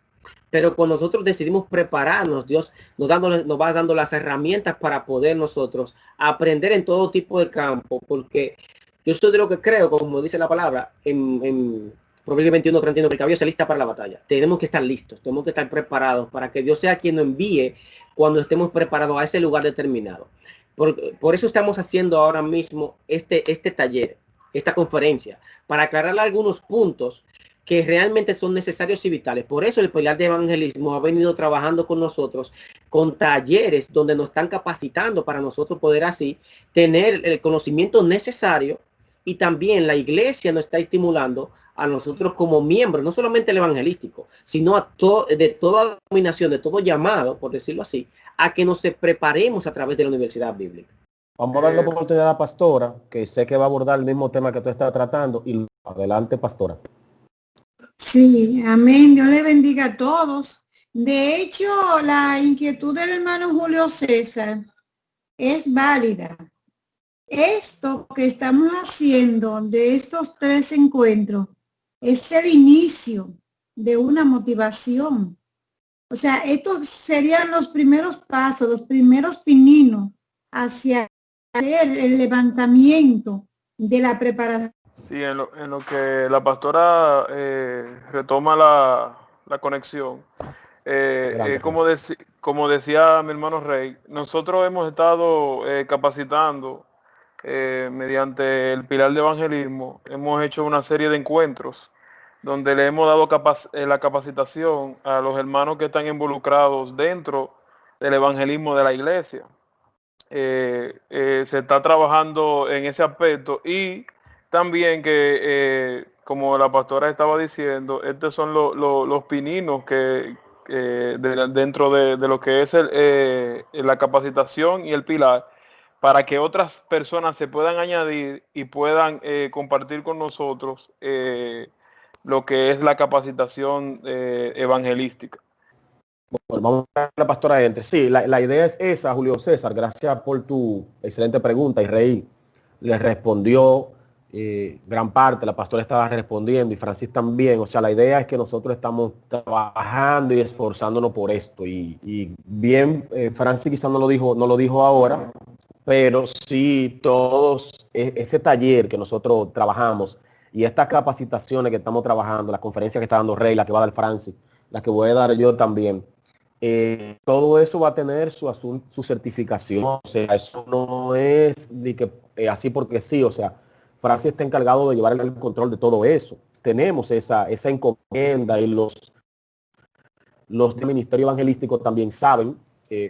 Pero cuando nosotros decidimos prepararnos, Dios nos va dando las herramientas para poder nosotros aprender en todo tipo de campo, porque yo soy de lo que creo, como dice la palabra, en Proverbios 21:31, que el caballo se lista para la batalla. Tenemos que estar listos, tenemos que estar preparados para que Dios sea quien nos envíe cuando estemos preparados a ese lugar determinado. Por eso estamos haciendo ahora mismo este taller, esta conferencia, para aclarar algunos puntos que realmente son necesarios y vitales. Por eso el pilar de evangelismo ha venido trabajando con nosotros con talleres donde nos están capacitando para nosotros poder así tener el conocimiento necesario, y también la iglesia nos está estimulando a nosotros como miembros, no solamente el evangelístico, sino de toda dominación, de todo llamado, por decirlo así, a que nos preparemos a través de la universidad bíblica. Vamos a darle la oportunidad a la pastora, que sé que va a abordar el mismo tema que tú estás tratando. Y adelante, pastora. Sí, amén. Dios le bendiga a todos. De hecho, la inquietud del hermano Julio César es válida. Esto que estamos haciendo de estos 3 encuentros es el inicio de una motivación. O sea, estos serían los primeros pasos, los primeros pininos hacia hacer el levantamiento de la preparación. Sí, en lo que la pastora retoma la conexión. Como decía mi hermano Rey, nosotros hemos estado capacitando mediante el pilar de evangelismo. Hemos hecho una serie de encuentros donde le hemos dado la capacitación a los hermanos que están involucrados dentro del evangelismo de la iglesia. Se está trabajando en ese aspecto, y también que, como la pastora estaba diciendo, estos son los pininos que dentro de lo que es la capacitación y el pilar, para que otras personas se puedan añadir y puedan compartir con nosotros lo que es la capacitación evangelística. Bueno, vamos a la pastora entre. Sí, la idea es esa, Julio César. Gracias por tu excelente pregunta. Y Rey le respondió gran parte, la pastora estaba respondiendo y Francis también. O sea, la idea es que nosotros estamos trabajando y esforzándonos por esto. Y bien, Francis quizás no lo dijo ahora, pero sí todos, ese taller que nosotros trabajamos y estas capacitaciones que estamos trabajando, las conferencias que está dando Rey, la que va a dar Francis, la que voy a dar yo también, todo eso va a tener su certificación. O sea, eso no es de que así porque sí. O sea, Francis está encargado de llevar el control de todo eso. Tenemos esa encomienda, y los del ministerio evangelístico también saben,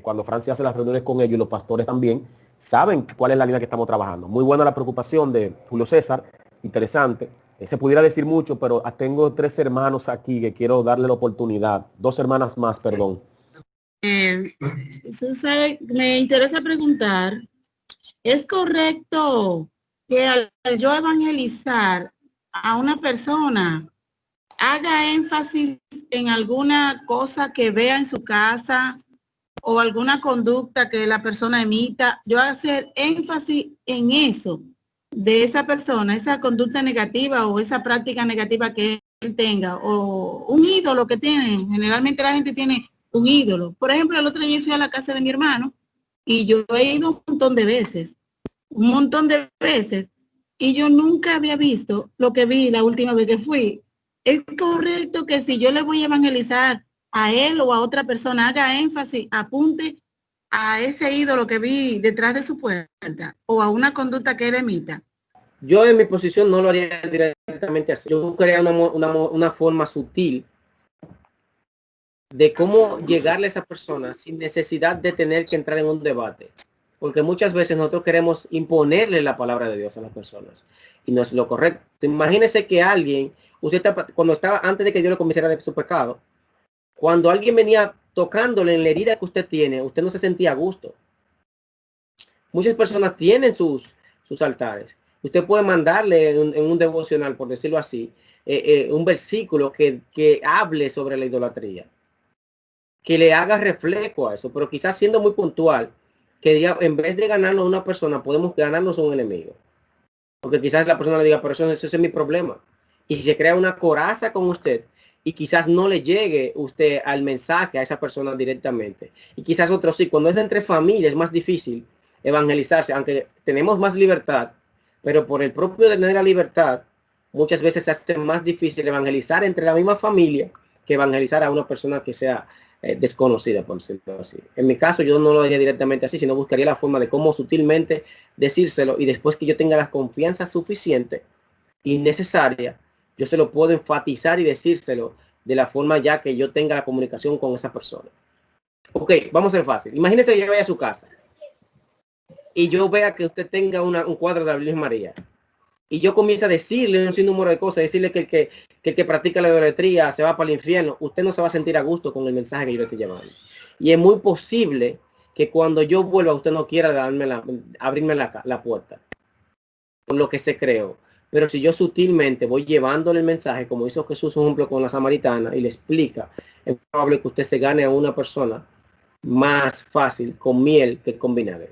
cuando Francis hace las reuniones con ellos, y los pastores también saben cuál es la línea que estamos trabajando. Muy buena la preocupación de Julio César, interesante. Se pudiera decir mucho, pero tengo 3 hermanos aquí que quiero darle la oportunidad. 2 hermanas más, perdón. Me interesa preguntar, ¿es correcto que al yo evangelizar a una persona haga énfasis en alguna cosa que vea en su casa o alguna conducta que la persona emita? Yo hacer énfasis en eso de esa persona, esa conducta negativa o esa práctica negativa que él tenga, o un ídolo que tiene. Generalmente la gente tiene un ídolo. Por ejemplo, el otro día fui a la casa de mi hermano y yo he ido un montón de veces, y yo nunca había visto lo que vi la última vez que fui. ¿Es correcto que si yo le voy a evangelizar a él o a otra persona, haga énfasis, apunte a ese ídolo que vi detrás de su puerta o a una conducta que él emita? Yo en mi posición no lo haría directamente así. Yo buscaría una forma sutil de cómo llegarle a esa persona sin necesidad de tener que entrar en un debate. Porque muchas veces nosotros queremos imponerle la palabra de Dios a las personas, y no es lo correcto. Imagínese que alguien, antes de que Dios le convenciera de su pecado, cuando alguien venía tocándole en la herida que usted tiene, usted no se sentía a gusto. Muchas personas tienen sus altares, Usted puede mandarle en un devocional, por decirlo así, un versículo que hable sobre la idolatría, que le haga reflejo a eso, pero quizás siendo muy puntual, que diga, en vez de ganarnos a una persona, podemos ganarnos a un enemigo. Porque quizás la persona le diga, pero eso es mi problema. Y si se crea una coraza con usted, y quizás no le llegue usted al mensaje a esa persona directamente. Y quizás otro sí, cuando es entre familias es más difícil evangelizarse, aunque tenemos más libertad, pero por el propio de tener la libertad, muchas veces se hace más difícil evangelizar entre la misma familia que evangelizar a una persona que sea desconocida, por decirlo así. En mi caso, yo no lo haría directamente así, sino buscaría la forma de cómo sutilmente decírselo, y después que yo tenga la confianza suficiente y necesaria, yo se lo puedo enfatizar y decírselo de la forma ya que yo tenga la comunicación con esa persona. Ok, vamos a ser fácil. Imagínese que yo vaya a su casa y yo vea que usted tenga un cuadro de la Virgen María. Y yo comienzo a decirle un sinnúmero de cosas, decirle que el que practica la idolatría se va para el infierno. Usted no se va a sentir a gusto con el mensaje que yo le estoy llevando. Y es muy posible que cuando yo vuelva usted no quiera abrirme la puerta. Por lo que se creó. Pero si yo sutilmente voy llevándole el mensaje, como hizo Jesús, un ejemplo con la samaritana, y le explica, es probable que usted se gane a una persona más fácil con miel que con vinagre.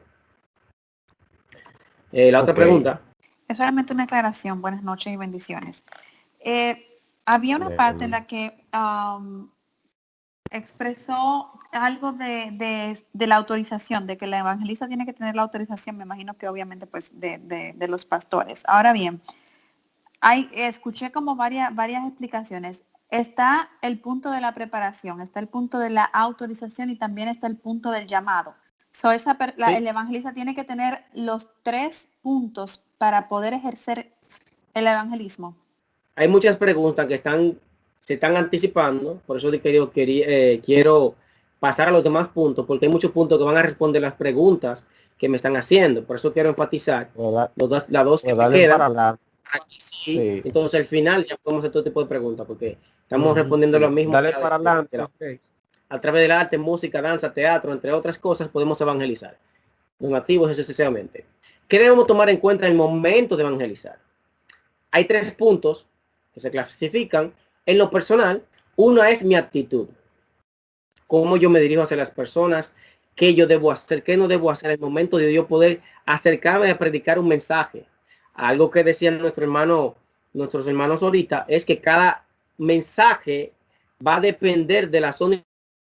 La otra pregunta. Es solamente una aclaración. Buenas noches y bendiciones. Había una parte en la que expresó algo de la autorización, de que la evangelista tiene que tener la autorización, me imagino que obviamente pues de los pastores. Ahora bien, escuché como varias explicaciones. Está el punto de la preparación, está el punto de la autorización y también está el punto del llamado. El evangelista tiene que tener los 3 puntos para poder ejercer el evangelismo. Hay muchas preguntas que se están anticipando, por eso quiero pasar a los demás puntos, porque hay muchos puntos que van a responder las preguntas que me están haciendo. Por eso quiero enfatizar las dos que me quedan. Sí. Entonces al final ya podemos hacer todo tipo de preguntas, porque estamos respondiendo lo mismo. Dale para adelante. Okay. A través del arte, música, danza, teatro, entre otras cosas, podemos evangelizar. Donativos, excesivamente. ¿Qué debemos tomar en cuenta en el momento de evangelizar? Hay 3 puntos que se clasifican en lo personal. Una es mi actitud. Cómo yo me dirijo hacia las personas, qué yo debo hacer, qué no debo hacer en el momento de yo poder acercarme a predicar un mensaje. Algo que decían nuestros hermanos ahorita es que cada mensaje va a depender de la zona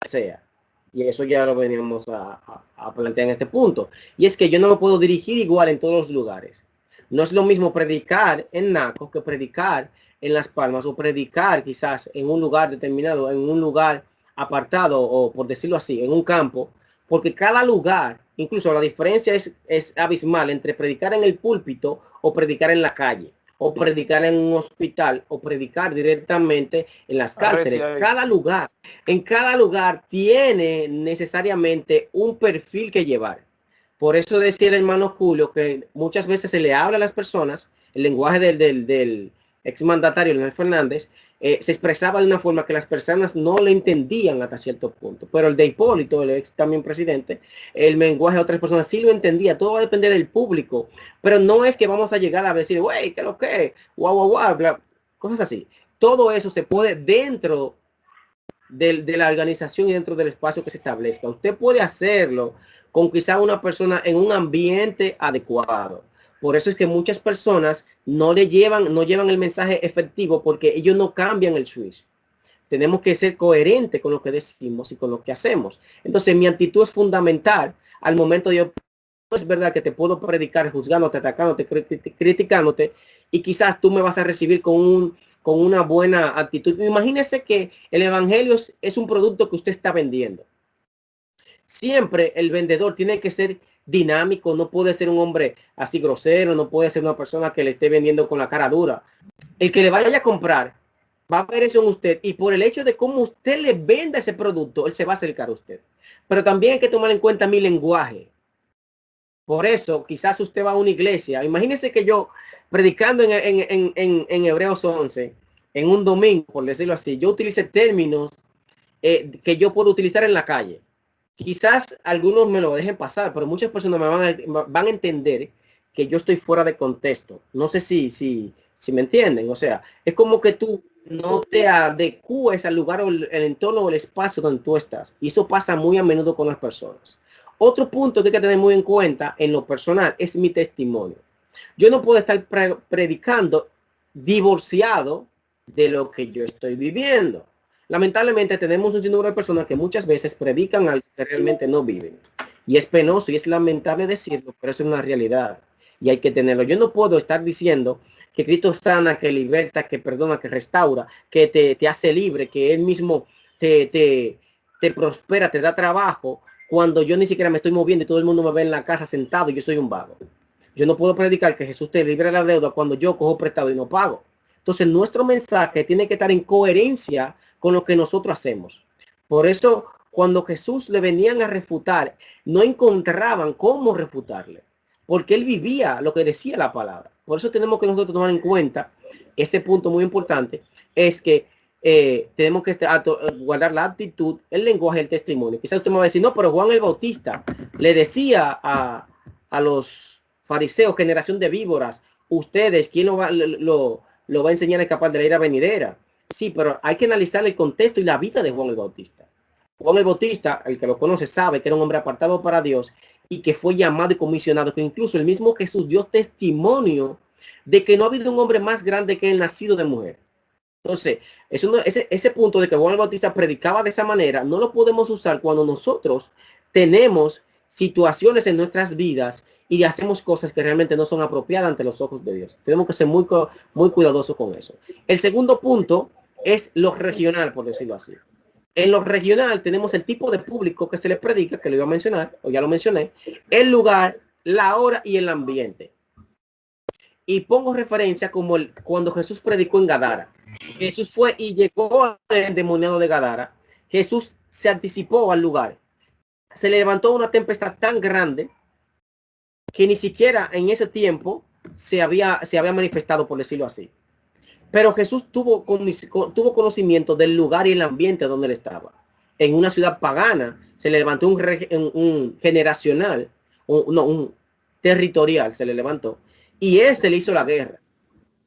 que sea. Y eso ya lo veníamos a plantear en este punto. Y es que yo no me puedo dirigir igual en todos los lugares. No es lo mismo predicar en Naco que predicar en Las Palmas, o predicar quizás en un lugar determinado, en un lugar apartado, o por decirlo así, en un campo. Porque cada lugar, incluso la diferencia es abismal entre predicar en el púlpito o predicar en la calle, o predicar en un hospital, o predicar directamente en las cárceles. En cada lugar tiene necesariamente un perfil que llevar. Por eso decía el hermano Julio que muchas veces se le habla a las personas, el lenguaje del exmandatario Leonel Fernández, se expresaba de una forma que las personas no le entendían hasta cierto punto. Pero el de Hipólito, el ex también presidente, el lenguaje de otras personas sí lo entendía. Todo va a depender del público. Pero no es que vamos a llegar a decir, güey, ¿qué lo que? Guau, bla, cosas así. Todo eso se puede dentro de la organización y dentro del espacio que se establezca. Usted puede hacerlo con quizá una persona en un ambiente adecuado. Por eso es que muchas personas no llevan el mensaje efectivo, porque ellos no cambian el switch. Tenemos que ser coherentes con lo que decimos y con lo que hacemos. Entonces mi actitud es fundamental al momento de yo. No es verdad que te puedo predicar juzgándote, atacándote, criticándote, y quizás tú me vas a recibir con una buena actitud. Imagínese que el evangelio es un producto que usted está vendiendo. Siempre el vendedor tiene que ser dinámico, no puede ser un hombre así grosero, no puede ser una persona que le esté vendiendo con la cara dura. El que le vaya a comprar va a ver eso en usted, y por el hecho de cómo usted le venda ese producto, él se va a acercar a usted. Pero también hay que tomar en cuenta mi lenguaje. Por eso quizás usted va a una iglesia, imagínese que yo predicando en Hebreos 11, en un domingo, por decirlo así, yo utilice términos que yo puedo utilizar en la calle. Quizás algunos me lo dejen pasar, pero muchas personas me van a entender que yo estoy fuera de contexto. No sé si me entienden. O sea, es como que tú no te adecues al lugar o el entorno o el espacio donde tú estás. Y eso pasa muy a menudo con las personas. Otro punto que hay que tener muy en cuenta en lo personal es mi testimonio. Yo no puedo estar predicando divorciado de lo que yo estoy viviendo. Lamentablemente tenemos un sinnúmero de personas que muchas veces predican algo que realmente no viven. Y es penoso y es lamentable decirlo, pero es una realidad. Y hay que tenerlo. Yo no puedo estar diciendo que Cristo sana, que liberta, que perdona, que restaura, que te hace libre, que Él mismo te prospera, te da trabajo, cuando yo ni siquiera me estoy moviendo y todo el mundo me ve en la casa sentado y yo soy un vago. Yo no puedo predicar que Jesús te libre de la deuda cuando yo cojo prestado y no pago. Entonces nuestro mensaje tiene que estar en coherencia con lo que nosotros hacemos. Por eso cuando Jesús le venían a refutar, no encontraban cómo refutarle, porque él vivía lo que decía la palabra. Por eso tenemos que nosotros tomar en cuenta ese punto muy importante, es que tenemos que guardar la actitud, el lenguaje, el testimonio. Quizás usted me va a decir, no, pero Juan el Bautista le decía a los fariseos, generación de víboras, ustedes, ¿quién lo va a enseñar a escapar de la ira venidera? Sí, pero hay que analizar el contexto y la vida de Juan el Bautista. Juan el Bautista, el que lo conoce, sabe que era un hombre apartado para Dios y que fue llamado y comisionado, que incluso el mismo Jesús dio testimonio de que no ha habido un hombre más grande que el nacido de mujer. Entonces, ese punto de que Juan el Bautista predicaba de esa manera, no lo podemos usar cuando nosotros tenemos situaciones en nuestras vidas y hacemos cosas que realmente no son apropiadas ante los ojos de Dios. Tenemos que ser muy cuidadosos con eso. El segundo punto es lo regional, por decirlo así. En lo regional tenemos el tipo de público que se le predica, que lo iba a mencionar, o ya lo mencioné, el lugar, la hora y el ambiente. Y pongo referencia como cuando Jesús predicó en Gadara. Jesús fue y llegó al endemoniado de Gadara. Jesús se anticipó al lugar. Se le levantó una tempestad tan grande que ni siquiera en ese tiempo se había manifestado, por decirlo así. Pero Jesús tuvo conocimiento del lugar y el ambiente donde él estaba. En una ciudad pagana se le levantó un generacional, un territorial se le levantó. Y él se le hizo la guerra.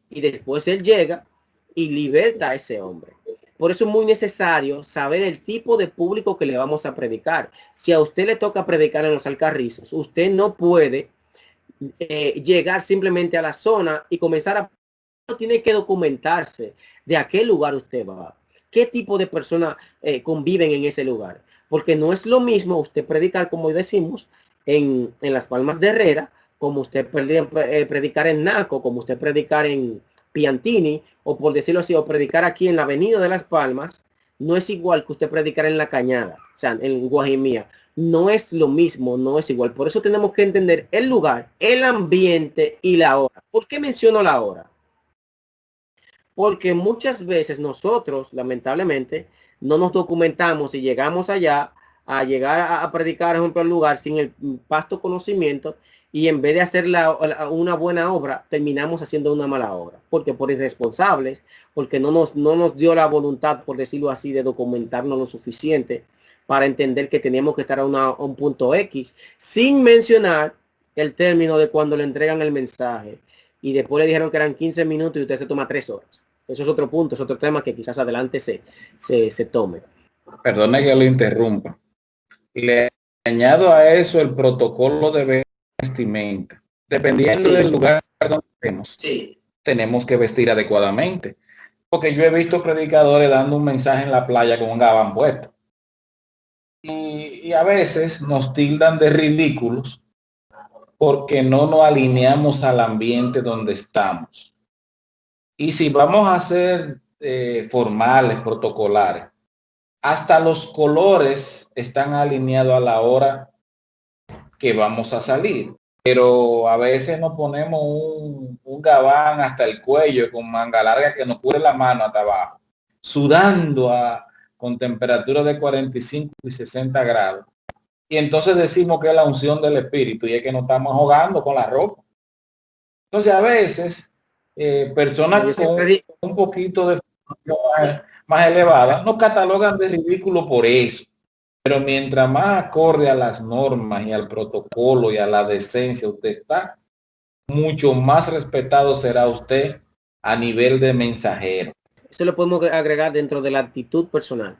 Y después él llega y liberta a ese hombre. Por eso es muy necesario saber el tipo de público que le vamos a predicar. Si a usted le toca predicar en los Alcarrizos, usted no puede llegar simplemente a la zona y comenzar a... Tiene que documentarse de a qué lugar usted va. ¿Qué tipo de personas conviven en ese lugar? Porque no es lo mismo usted predicar, como decimos, en Las Palmas de Herrera, como usted predicar en Naco, como usted predicar en Piantini, o por decirlo así, o predicar aquí en la Avenida de Las Palmas. No es igual que usted predicar en La Cañada, o sea, en Guajimía. No es lo mismo, no es igual. Por eso tenemos que entender el lugar, el ambiente y la hora. ¿Por qué menciono la hora? Porque muchas veces nosotros, lamentablemente, no nos documentamos y llegamos allá a llegar a predicar, por ejemplo, al lugar sin el vasto conocimiento, y en vez de hacer una buena obra, terminamos haciendo una mala obra. Porque por irresponsables, porque no nos dio la voluntad, por decirlo así, de documentarnos lo suficiente para entender que teníamos que estar a un punto X, sin mencionar el término de cuando le entregan el mensaje. Y después le dijeron que eran 15 minutos y usted se toma 3 horas. Eso es otro punto, es otro tema que quizás adelante se tome. Perdone que lo interrumpa. Le añado a eso el protocolo de vestimenta. Dependiendo del lugar donde estemos, tenemos que vestir adecuadamente. Porque yo he visto predicadores dando un mensaje en la playa con un gabán puesto. Y a veces nos tildan de ridículos porque no nos alineamos al ambiente donde estamos. Y si vamos a ser formales, protocolares, hasta los colores están alineados a la hora que vamos a salir. Pero a veces nos ponemos un gabán hasta el cuello con manga larga que nos cubre la mano hasta abajo, sudando con temperatura de 45 y 60 grados. Y entonces decimos que es la unción del Espíritu y es que nos estamos ahogando con la ropa. Entonces a veces personas con un poquito de más elevada nos catalogan de ridículo por eso. Pero mientras más acorde a las normas y al protocolo y a la decencia usted está, mucho más respetado será usted a nivel de mensajero. Eso lo podemos agregar dentro de la actitud personal.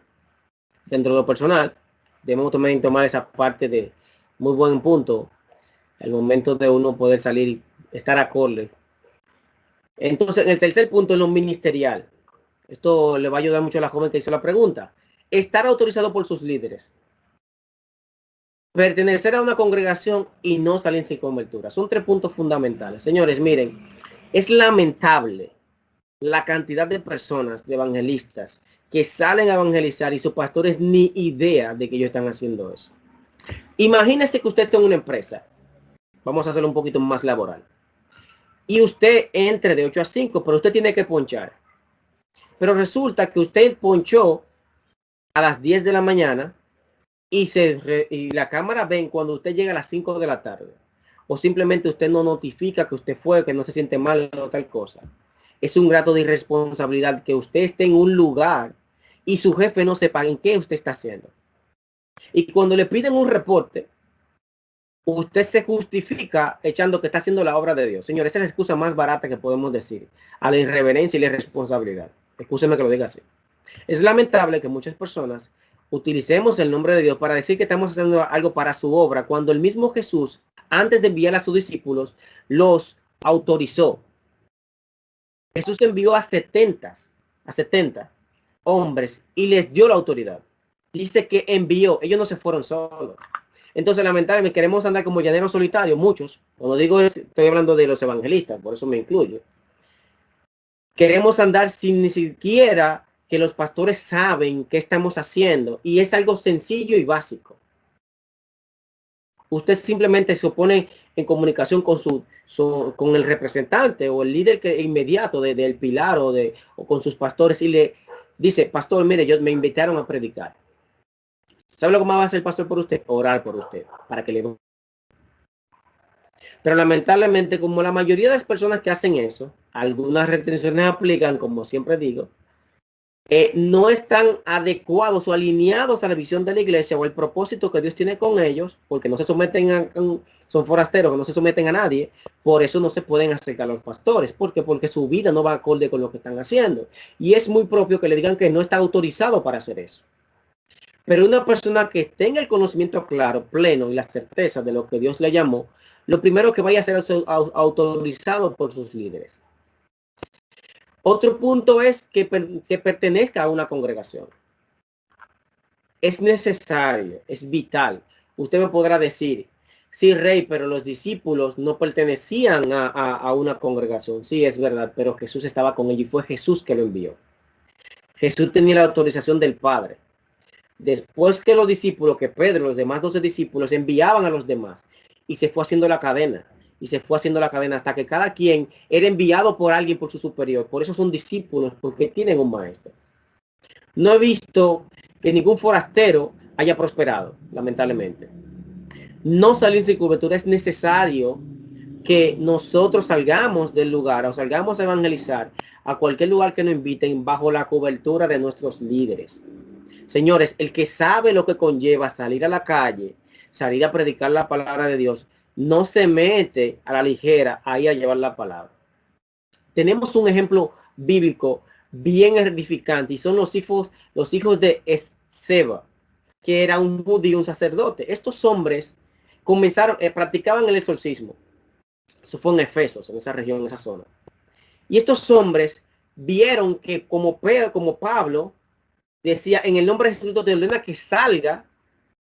Dentro de lo personal, debemos también tomar esa parte de muy buen punto, el momento de uno poder salir y estar acorde. Entonces, el tercer punto es lo ministerial. Esto le va a ayudar mucho a la joven que hizo la pregunta. Estar autorizado por sus líderes. Pertenecer a una congregación y no salir sin cobertura. Son 3 puntos fundamentales. Señores, miren, es lamentable la cantidad de personas, de evangelistas, que salen a evangelizar y sus pastores ni idea de que ellos están haciendo eso. Imagínese que usted tiene una empresa. Vamos a hacerlo un poquito más laboral. Y usted entre de 8 a 5, pero usted tiene que ponchar. Pero resulta que usted ponchó a las 10 de la mañana y la cámara ven cuando usted llega a las 5 de la tarde. O simplemente usted no notifica que usted fue, que no se siente mal o tal cosa. Es un grado de irresponsabilidad que usted esté en un lugar y su jefe no sepa en qué usted está haciendo. Y cuando le piden un reporte, usted se justifica echando que está haciendo la obra de Dios. Señor, esa es la excusa más barata que podemos decir a la irreverencia y la irresponsabilidad. Excúseme que lo diga así. Es lamentable que muchas personas utilicemos el nombre de Dios para decir que estamos haciendo algo para su obra, cuando el mismo Jesús, antes de enviar a sus discípulos, los autorizó. Jesús envió a 70 hombres y les dio la autoridad. Dice que envió, ellos no se fueron solos. Entonces, lamentablemente, queremos andar como llaneros solitarios, muchos. Cuando digo eso, estoy hablando de los evangelistas, por eso me incluyo. Queremos andar sin ni siquiera que los pastores saben qué estamos haciendo. Y es algo sencillo y básico. Usted simplemente se pone en comunicación con con el representante o el líder inmediato del pilar o con sus pastores y le dice, pastor, mire, me invitaron a predicar. ¿Sabe lo que más va a hacer el pastor por usted? Orar por usted, para que le... Pero lamentablemente, como la mayoría de las personas que hacen eso, algunas restricciones aplican, como siempre digo, no están adecuados o alineados a la visión de la iglesia o el propósito que Dios tiene con ellos, porque no se someten son forasteros que no se someten a nadie, por eso no se pueden acercar a los pastores. ¿Por qué? Porque su vida no va acorde con lo que están haciendo. Y es muy propio que le digan que no está autorizado para hacer eso. Pero una persona que tenga el conocimiento claro, pleno y la certeza de lo que Dios le llamó, lo primero que vaya a ser autorizado por sus líderes. Otro punto es que pertenezca a una congregación. Es necesario, es vital. Usted me podrá decir, sí, Rey, pero los discípulos no pertenecían a una congregación. Sí, es verdad, pero Jesús estaba con ellos y fue Jesús que lo envió. Jesús tenía la autorización del Padre. Después que los discípulos, que Pedro, los demás 12 discípulos enviaban a los demás y se fue haciendo la cadena. Y se fue haciendo la cadena hasta que cada quien era enviado por alguien, por su superior. Por eso son discípulos, porque tienen un maestro. No he visto que ningún forastero haya prosperado, lamentablemente. No salir sin cobertura. Es necesario que nosotros salgamos del lugar o salgamos a evangelizar a cualquier lugar que nos inviten bajo la cobertura de nuestros líderes. Señores, el que sabe lo que conlleva salir a la calle, salir a predicar la palabra de Dios, no se mete a la ligera ahí a llevar la palabra. Tenemos un ejemplo bíblico bien edificante y son los hijos de Esceva, que era un judío, un sacerdote. Estos hombres comenzaron, practicaban el exorcismo. Eso fue en Efesos, en esa región, en esa zona. Y estos hombres vieron que como Pablo decía, en el nombre de Jesús te ordena que salga,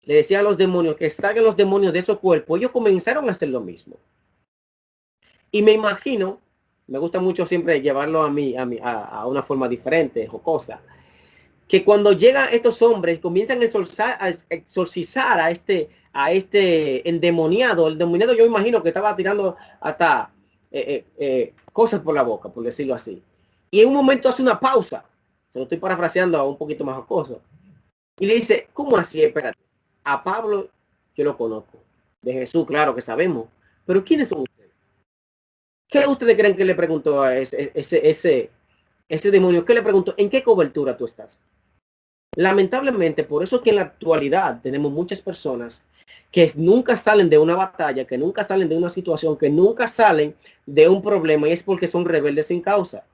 le decía a los demonios que salgan los demonios de esos cuerpos. Ellos comenzaron a hacer lo mismo. Y me imagino, me gusta mucho siempre llevarlo a una forma diferente, jocosa, que cuando llegan estos hombres comienzan a exorcizar a este endemoniado. El endemoniado yo imagino que estaba tirando hasta cosas por la boca, por decirlo así. Y en un momento hace una pausa. Se lo estoy parafraseando a un poquito más jocoso. Y le dice, ¿cómo así? Espérate. A Pablo yo lo conozco. De Jesús, claro que sabemos. Pero ¿quiénes son ustedes? ¿Qué ustedes creen que le preguntó a ese demonio? ¿Qué le preguntó? ¿En qué cobertura tú estás? Lamentablemente, por eso es que en la actualidad tenemos muchas personas que nunca salen de una batalla, que nunca salen de una situación, que nunca salen de un problema, y es porque son rebeldes sin causa.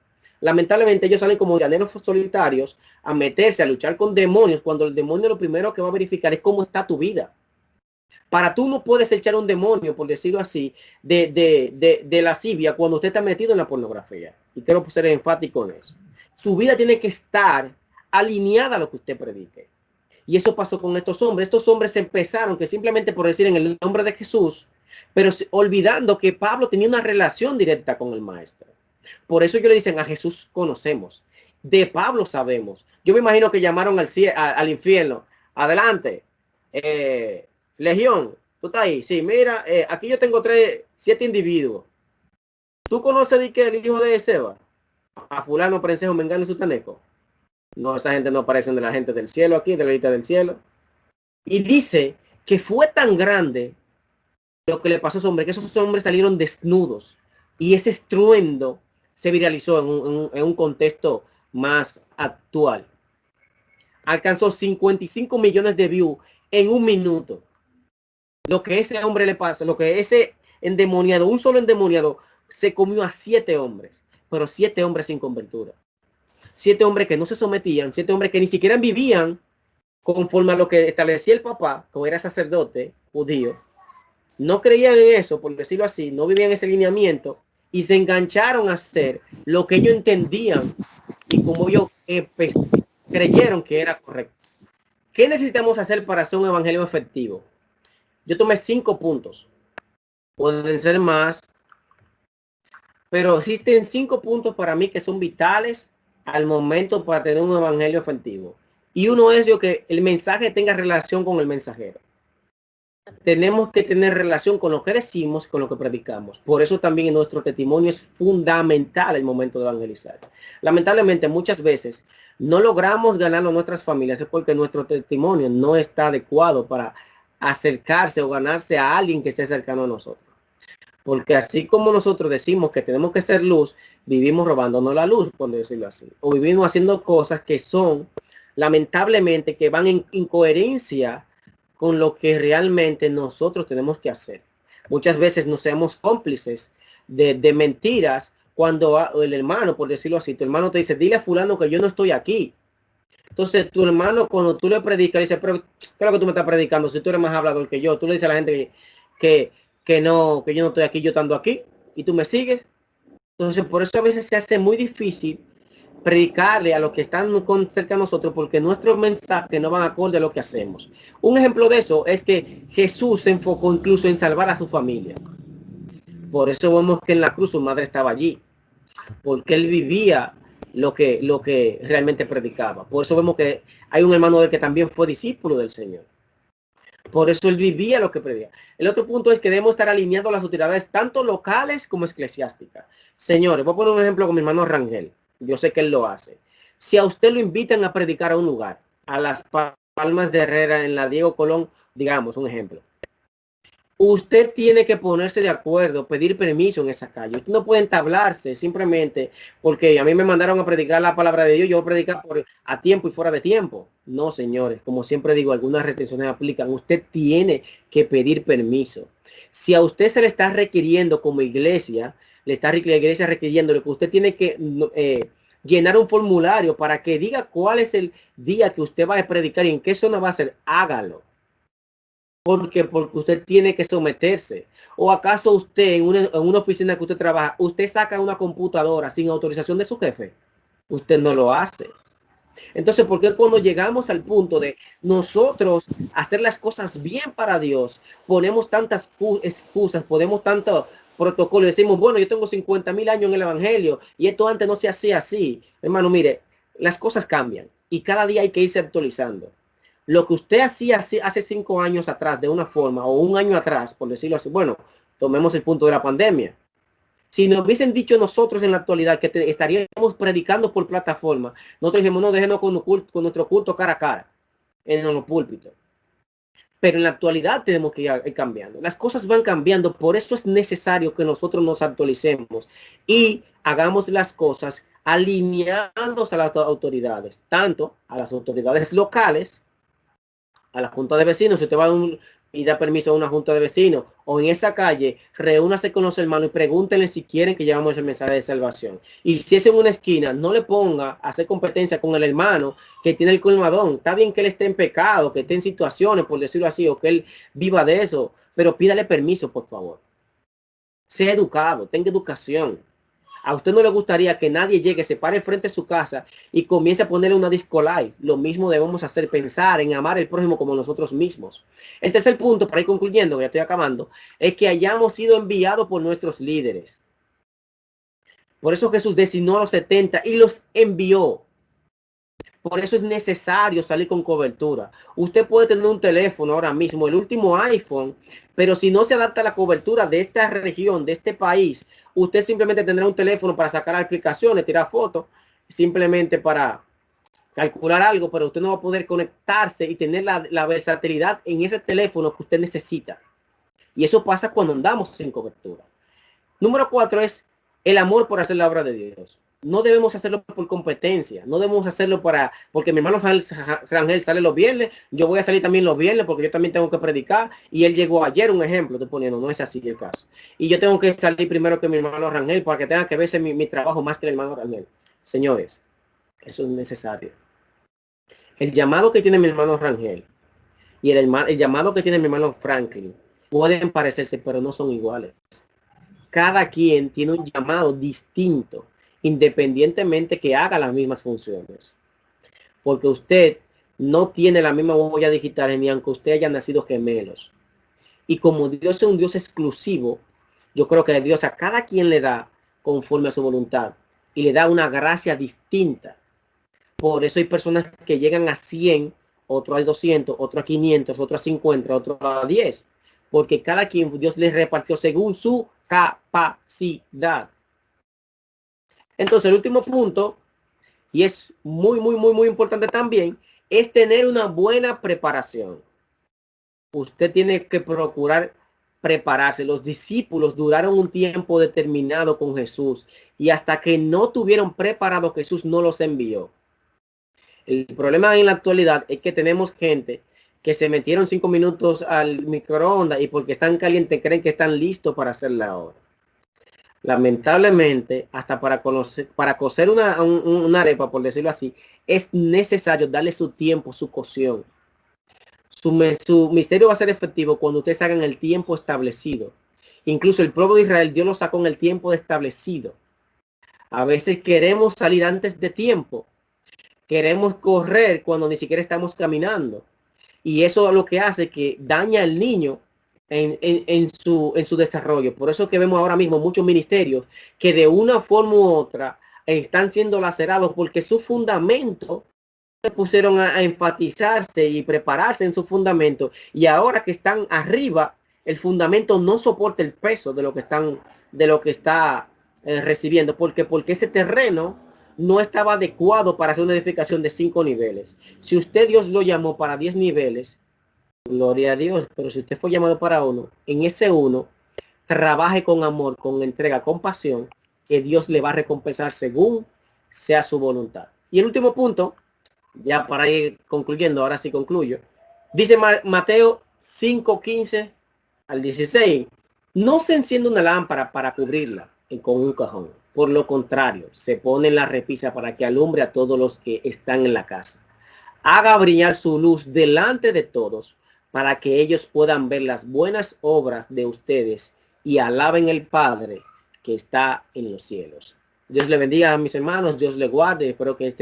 Lamentablemente ellos salen como llaneros solitarios a meterse, a luchar con demonios, cuando el demonio lo primero que va a verificar es cómo está tu vida. Para tú no puedes echar un demonio, por decirlo así, de lascivia cuando usted está metido en la pornografía. Y quiero ser enfático en eso. Su vida tiene que estar alineada a lo que usted predique. Y eso pasó con estos hombres. Estos hombres empezaron que simplemente por decir en el nombre de Jesús, pero olvidando que Pablo tenía una relación directa con el maestro. Por eso ellos le dicen, a Jesús conocemos. De Pablo sabemos. Yo me imagino que llamaron al infierno. Adelante. Legión, tú estás ahí. Sí, mira, aquí yo tengo 7 individuos. ¿Tú conoces de qué el hijo de Seba? A fulano, prensejo, mengano y sutaneco. No, esa gente no aparece de la gente del cielo aquí, de la lista del cielo. Y dice que fue tan grande lo que le pasó a esos hombres, que esos hombres salieron desnudos. Y ese estruendo se viralizó en un contexto más actual. Alcanzó 55 millones de views en un minuto. Lo que ese hombre le pasa, lo que ese endemoniado, un solo endemoniado, se comió a 7 hombres, pero 7 hombres sin convertura. 7 hombres que no se sometían, 7 hombres que ni siquiera vivían conforme a lo que establecía el papá, como era sacerdote judío. No creían en eso, por decirlo así, no vivían ese lineamiento y se engancharon a hacer lo que ellos entendían y como ellos creyeron que era correcto. ¿Qué necesitamos hacer para hacer un evangelio efectivo? Yo tomé 5 puntos. Pueden ser más. Pero existen 5 puntos para mí que son vitales al momento para tener un evangelio efectivo. Y uno es que el mensaje tenga relación con el mensajero. Tenemos que tener relación con lo que decimos, con lo que predicamos. Por eso también en nuestro testimonio es fundamental el momento de evangelizar. Lamentablemente muchas veces no logramos ganar a nuestras familias, es porque nuestro testimonio no está adecuado para acercarse o ganarse a alguien que esté cercano a nosotros. Porque así como nosotros decimos que tenemos que ser luz, vivimos robándonos la luz, por decirlo así. O vivimos haciendo cosas que son, lamentablemente, que van en incoherencia con lo que realmente nosotros tenemos que hacer. Muchas veces nos seamos cómplices de mentiras cuando el hermano, por decirlo así, tu hermano te dice, dile a fulano que yo no estoy aquí. Entonces tu hermano, cuando tú le predicas, dice, pero ¿qué es lo que tú me estás predicando? Si tú eres más hablador que yo, tú le dices a la gente que yo no estoy aquí, yo estando aquí, y tú me sigues. Entonces por eso a veces se hace muy difícil predicarle a los que están cerca de nosotros, porque nuestros mensajes no van acorde a lo que hacemos. Un ejemplo de eso es que Jesús se enfocó incluso en salvar a su familia. Por eso vemos que en la cruz su madre estaba allí, porque él vivía lo que realmente predicaba. Por eso vemos que hay un hermano de él que también fue discípulo del Señor. Por eso él vivía lo que predicaba. El otro punto es que debemos estar alineados a las autoridades tanto locales como eclesiásticas. Señores, voy a poner un ejemplo con mi hermano Rangel. Yo sé que él lo hace. Si a usted lo invitan a predicar a un lugar, a las Palmas de Herrera, en la Diego Colón, digamos, un ejemplo. Usted tiene que ponerse de acuerdo, pedir permiso en esa calle. Usted no puede entablarse simplemente porque a mí me mandaron a predicar la palabra de Dios, yo voy a predicar a tiempo y fuera de tiempo. No, señores, como siempre digo, algunas restricciones aplican. Usted tiene que pedir permiso. Si a usted se le está requiriendo como iglesia, la iglesia requiriendo lo que usted tiene que llenar un formulario para que diga cuál es el día que usted va a predicar y en qué zona va a ser, hágalo. Porque usted tiene que someterse. ¿O acaso usted en una oficina que usted trabaja, usted saca una computadora sin autorización de su jefe? Usted no lo hace. Entonces, ¿por qué cuando llegamos al punto de nosotros hacer las cosas bien para Dios, ponemos tantas excusas, ponemos tanto protocolo y decimos, bueno, yo tengo 50,000 años en el evangelio y esto antes no se hacía así? Hermano, mire, las cosas cambian y cada día hay que irse actualizando. Lo que usted hacía hace 5 años atrás de una forma o un año atrás, por decirlo así, bueno, tomemos el punto de la pandemia. Si nos hubiesen dicho nosotros en la actualidad que estaríamos predicando por plataforma, nosotros dijimos, no, déjenos con nuestro culto cara a cara en los púlpitos. Pero en la actualidad tenemos que ir cambiando. Las cosas van cambiando, por eso es necesario que nosotros nos actualicemos y hagamos las cosas alineados a las autoridades, tanto a las autoridades locales, a la junta de vecinos. Si usted va pida permiso a una junta de vecinos, o en esa calle, reúnase con los hermanos y pregúntenle si quieren que llevamos el mensaje de salvación. Y si es en una esquina, no le ponga a hacer competencia con el hermano que tiene el colmadón. Está bien que él esté en pecado, que esté en situaciones, por decirlo así, o que él viva de eso, pero pídale permiso, por favor. Sea educado, tenga educación. A usted no le gustaría que nadie llegue, se pare frente a su casa y comience a ponerle una disco light. Lo mismo debemos hacer, pensar en amar al prójimo como nosotros mismos. El tercer punto, para ir concluyendo, ya estoy acabando, es que hayamos sido enviados por nuestros líderes. Por eso Jesús designó a los 70 y los envió. Por eso es necesario salir con cobertura. Usted puede tener un teléfono ahora mismo, el último iPhone, pero si no se adapta a la cobertura de esta región, de este país, usted simplemente tendrá un teléfono para sacar aplicaciones, tirar fotos, simplemente para calcular algo, pero usted no va a poder conectarse y tener la versatilidad en ese teléfono que usted necesita. Y eso pasa cuando andamos sin cobertura. Número 4 es el amor por hacer la obra de Dios. No debemos hacerlo por competencia, no debemos hacerlo porque mi hermano Rangel sale los viernes, yo voy a salir también los viernes porque yo también tengo que predicar, y él llegó ayer, un ejemplo, estoy poniendo, no es así el caso. Y yo tengo que salir primero que mi hermano Rangel para que tenga que verse mi trabajo más que el hermano Rangel. Señores, eso es necesario. El llamado que tiene mi hermano Rangel y el llamado que tiene mi hermano Franklin pueden parecerse, pero no son iguales. Cada quien tiene un llamado distinto, independientemente que haga las mismas funciones. Porque usted no tiene la misma huella digital ni aunque usted haya nacido gemelos. Y como Dios es un Dios exclusivo, yo creo que Dios a cada quien le da conforme a su voluntad y le da una gracia distinta. Por eso hay personas que llegan a 100, otro a 200, otro a 500, otro a 50, otro a 10. Porque cada quien Dios les repartió según su capacidad. Entonces el último punto, y es muy importante también, es tener una buena preparación. Usted tiene que procurar prepararse. Los discípulos duraron un tiempo determinado con Jesús y hasta que no tuvieron preparado, Jesús no los envió. El problema en la actualidad es que tenemos gente que se metieron 5 minutos al microondas y porque están calientes creen que están listos para hacer la obra. Lamentablemente, hasta para cocer una arepa, por decirlo así, es necesario darle su tiempo, su cocción. Su misterio va a ser efectivo cuando ustedes hagan el tiempo establecido. Incluso el pueblo de Israel, Dios lo sacó en el tiempo establecido. A veces queremos salir antes de tiempo. Queremos correr cuando ni siquiera estamos caminando. Y eso es lo que hace que daña al niño en su desarrollo. Por eso que vemos ahora mismo muchos ministerios que de una forma u otra están siendo lacerados porque su fundamento se pusieron a enfatizarse y prepararse en su fundamento, y ahora que están arriba el fundamento no soporta el peso de lo que está recibiendo, porque ese terreno no estaba adecuado para hacer una edificación de 5 niveles. Si usted Dios lo llamó para 10 niveles, gloria a Dios, pero si usted fue llamado para uno, en ese uno, trabaje con amor, con entrega, con pasión, que Dios le va a recompensar según sea su voluntad. Y el último punto, ya para ir concluyendo, ahora sí concluyo, dice Mateo 5:15 al 16, no se enciende una lámpara para cubrirla con un cajón. Por lo contrario, se pone en la repisa para que alumbre a todos los que están en la casa. Haga brillar su luz delante de todos, para que ellos puedan ver las buenas obras de ustedes y alaben al Padre que está en los cielos. Dios le bendiga a mis hermanos, Dios le guarde. Espero que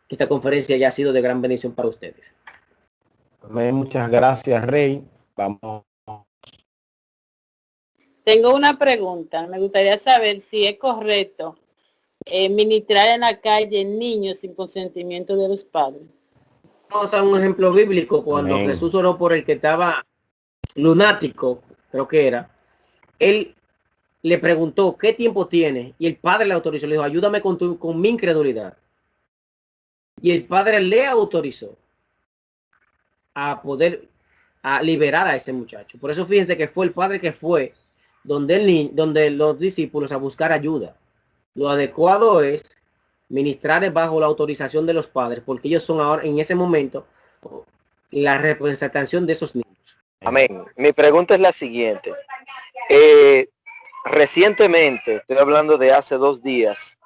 esta conferencia haya sido de gran bendición para ustedes. Muchas gracias, Rey. Vamos. Tengo una pregunta. Me gustaría saber si es correcto ministrar en la calle niños sin consentimiento de los padres. Vamos a un ejemplo bíblico. Cuando Amén. Jesús oró por el que estaba lunático, creo que era, él le preguntó ¿qué tiempo tiene? Y el padre le autorizó, le dijo ayúdame con mi incredulidad. Y el padre le autorizó a liberar a ese muchacho. Por eso fíjense que fue el padre que fue donde los discípulos a buscar ayuda. Lo adecuado es ministrar bajo la autorización de los padres, porque ellos son ahora en ese momento la representación de esos niños. Amén. Mi pregunta es la siguiente. Recientemente, estoy hablando de hace 2 días,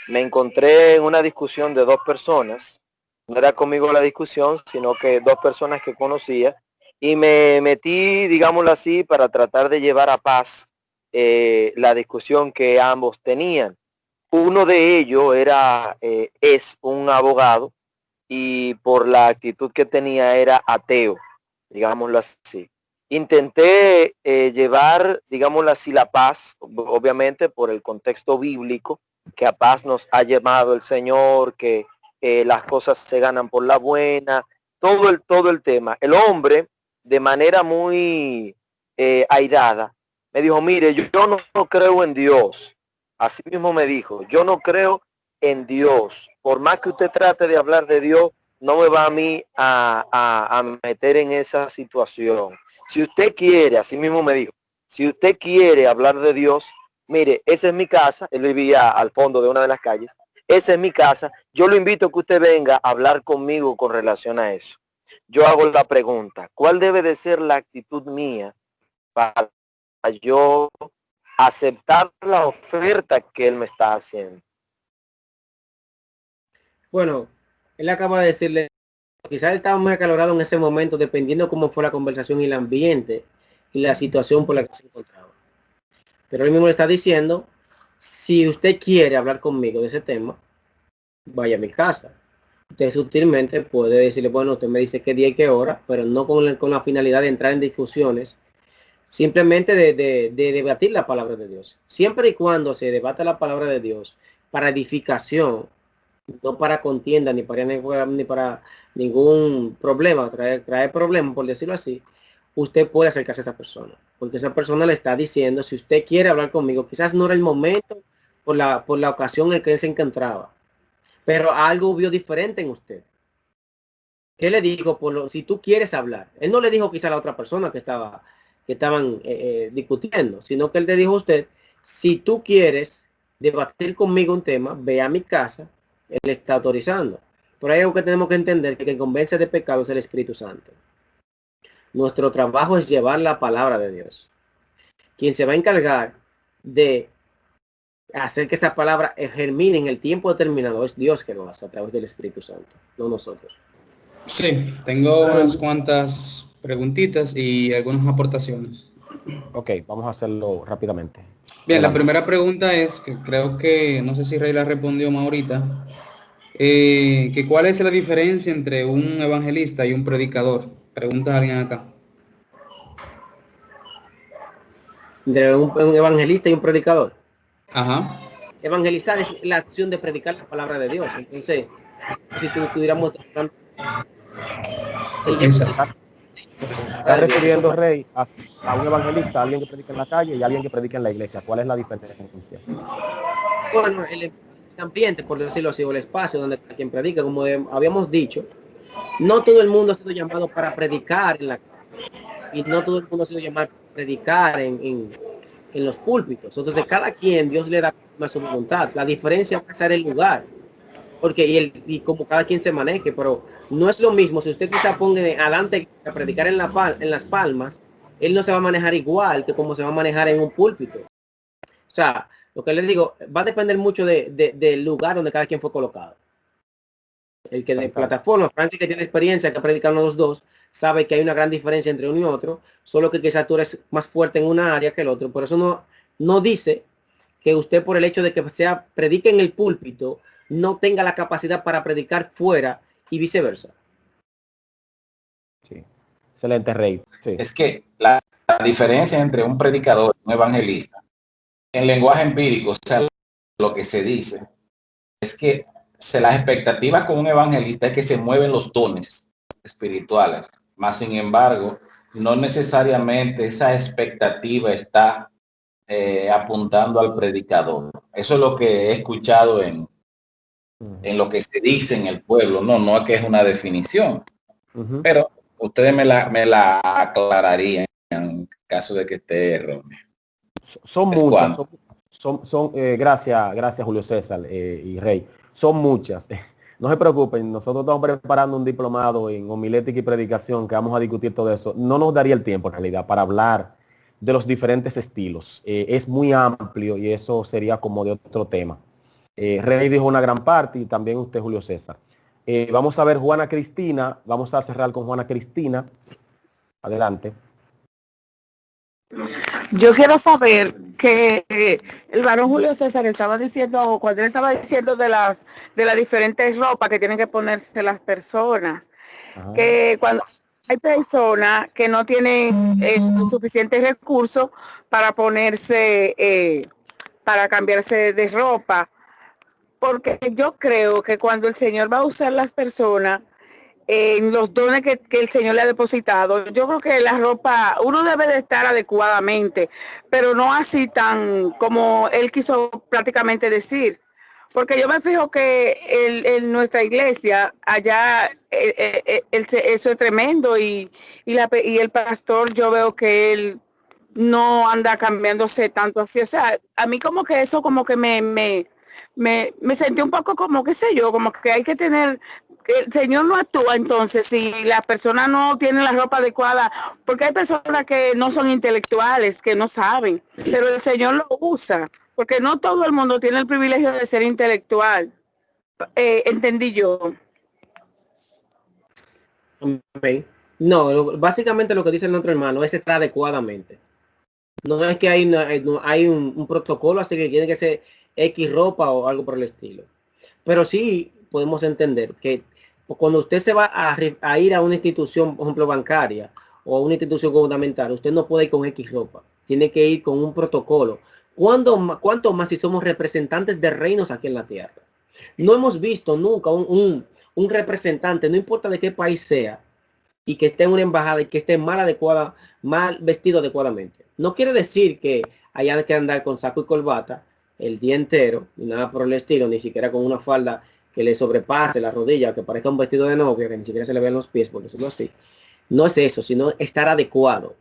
me encontré en una discusión de 2 personas. No era conmigo la discusión, sino que 2 personas que conocía. Y me metí, digámoslo así, para tratar de llevar a paz la discusión que ambos tenían. Uno de ellos es un abogado y por la actitud que tenía era ateo, digámoslo así. Intenté llevar, digámoslo así, la paz, obviamente por el contexto bíblico, que a paz nos ha llamado el Señor, que las cosas se ganan por la buena, todo el tema. El hombre, de manera muy airada, me dijo, mire, yo no creo en Dios. Así mismo me dijo, yo no creo en Dios. Por más que usted trate de hablar de Dios, no me va a mí a meter en esa situación. Si usted quiere, así mismo me dijo, si usted quiere hablar de Dios, mire, esa es mi casa, él vivía al fondo de una de las calles, esa es mi casa, yo lo invito a que usted venga a hablar conmigo con relación a eso. Yo hago la pregunta, ¿cuál debe de ser la actitud mía para yo aceptar la oferta que él me está haciendo? Bueno, él acaba de decirle, quizás él estaba muy acalorado en ese momento, dependiendo cómo fue la conversación y el ambiente y la situación por la que se encontraba. Pero él mismo le está diciendo, si usted quiere hablar conmigo de ese tema, vaya a mi casa. Usted sutilmente puede decirle, bueno, usted me dice qué día y qué hora, pero no con la finalidad de entrar en discusiones, simplemente de debatir la palabra de Dios. Siempre y cuando se debata la palabra de Dios para edificación, no para contienda ni para ningún problema, traer problemas, por decirlo así, usted puede acercarse a esa persona, porque esa persona le está diciendo, si usted quiere hablar conmigo, quizás no era el momento por la ocasión en que él se encontraba, pero algo vio diferente en usted. ¿Qué le dijo? Si tú quieres hablar, él no le dijo quizá a la otra persona que estaban discutiendo, sino que él le dijo a usted, si tú quieres debatir conmigo un tema, ve a mi casa. Él está autorizando. Por ahí algo que tenemos que entender, que quien convence de pecado es el Espíritu Santo. Nuestro trabajo es llevar la palabra de Dios. Quien se va a encargar de hacer que esa palabra germine en el tiempo determinado es Dios, que lo hace a través del Espíritu Santo, no nosotros. Sí, tengo unas cuantas preguntitas y algunas aportaciones. Ok, vamos a hacerlo rápidamente. Bien, la Adelante. primera pregunta es, que creo que, no sé si Rey la respondió más ahorita, que cuál es la diferencia entre un evangelista y un predicador. Pregunta a alguien acá. De un evangelista y un predicador. Ajá. Evangelizar es la acción de predicar la palabra de Dios. Entonces, si tú estuviéramos tratando Exacto. Está refiriendo, Rey, a un evangelista, a alguien que predica en la calle y a alguien que predica en la iglesia. ¿Cuál es la diferencia? bueno, el ambiente, por decirlo así, o el espacio donde quien predica, como habíamos dicho, no todo el mundo ha sido llamado para predicar en la calle, y no todo el mundo ha sido llamado para predicar en los púlpitos. Entonces, cada quien, Dios le da a su voluntad. La diferencia va a ser el lugar, porque y como cada quien se maneje, pero no es lo mismo si usted quizá ponga adelante a predicar en Las Palmas, él no se va a manejar igual que como se va a manejar en un púlpito. O sea, lo que les digo, va a depender mucho del lugar donde cada quien fue colocado. El que de plataforma, Frankie, que tiene experiencia, que ha predicado los dos, sabe que hay una gran diferencia entre uno y otro, solo que quizás tú eres más fuerte en una área que el otro. Por eso no dice que usted, por el hecho de que predique en el púlpito, no tenga la capacidad para predicar fuera y viceversa. Sí. Excelente, Rey. Sí. Es que la diferencia entre un predicador y un evangelista, en lenguaje empírico, o sea, lo que se dice, es que las expectativas con un evangelista es que se mueven los dones espirituales. Más sin embargo, no necesariamente esa expectativa está apuntando al predicador. Eso es lo que he escuchado en lo que se dice en el pueblo. No es que es una definición, pero ustedes me la aclararían en caso de que esté erróneo. Son muchas. Gracias Julio César y Rey. Son muchas. No se preocupen, nosotros estamos preparando un diplomado en homilética y predicación que vamos a discutir todo eso. No nos daría el tiempo en realidad para hablar de los diferentes estilos. Es muy amplio y eso sería como de otro tema. Rey dijo una gran parte y también usted, Julio César. Vamos a ver Juana Cristina, vamos a cerrar con Juana Cristina. Adelante. Yo quiero saber que el varón Julio César estaba diciendo, cuando él estaba diciendo de las diferentes ropas que tienen que ponerse las personas, Ajá. que cuando hay personas que no tienen suficientes recursos para ponerse, para cambiarse de ropa, porque yo creo que cuando el Señor va a usar las personas en los dones que el Señor le ha depositado, yo creo que la ropa, uno debe de estar adecuadamente, pero no así tan como él quiso prácticamente decir. Porque yo me fijo que en nuestra iglesia, allá, eso es tremendo y el pastor, yo veo que él no anda cambiándose tanto así. O sea, a mí como que eso como que me sentí un poco como, qué sé yo, como que hay que tener, que el Señor no actúa entonces si la persona no tiene la ropa adecuada, porque hay personas que no son intelectuales, que no saben, pero el Señor lo usa, porque no todo el mundo tiene el privilegio de ser intelectual. Entendí yo. Okay. No, básicamente lo que dice el otro hermano es estar adecuadamente. No es que hay un protocolo, así que tiene que ser X ropa o algo por el estilo. Pero sí podemos entender que cuando usted se va a ir a una institución, por ejemplo, bancaria o a una institución gubernamental, usted no puede ir con X ropa. Tiene que ir con un protocolo. ¿Cuánto más si somos representantes de reinos aquí en la tierra? No hemos visto nunca un representante, no importa de qué país sea, y que esté en una embajada y que esté mal vestido adecuadamente. No quiere decir que haya que andar con saco y corbata el día entero, ni nada por el estilo, ni siquiera con una falda que le sobrepase la rodilla, que parezca un vestido de novia, que ni siquiera se le vean los pies, por decirlo así. No es eso, sino estar adecuado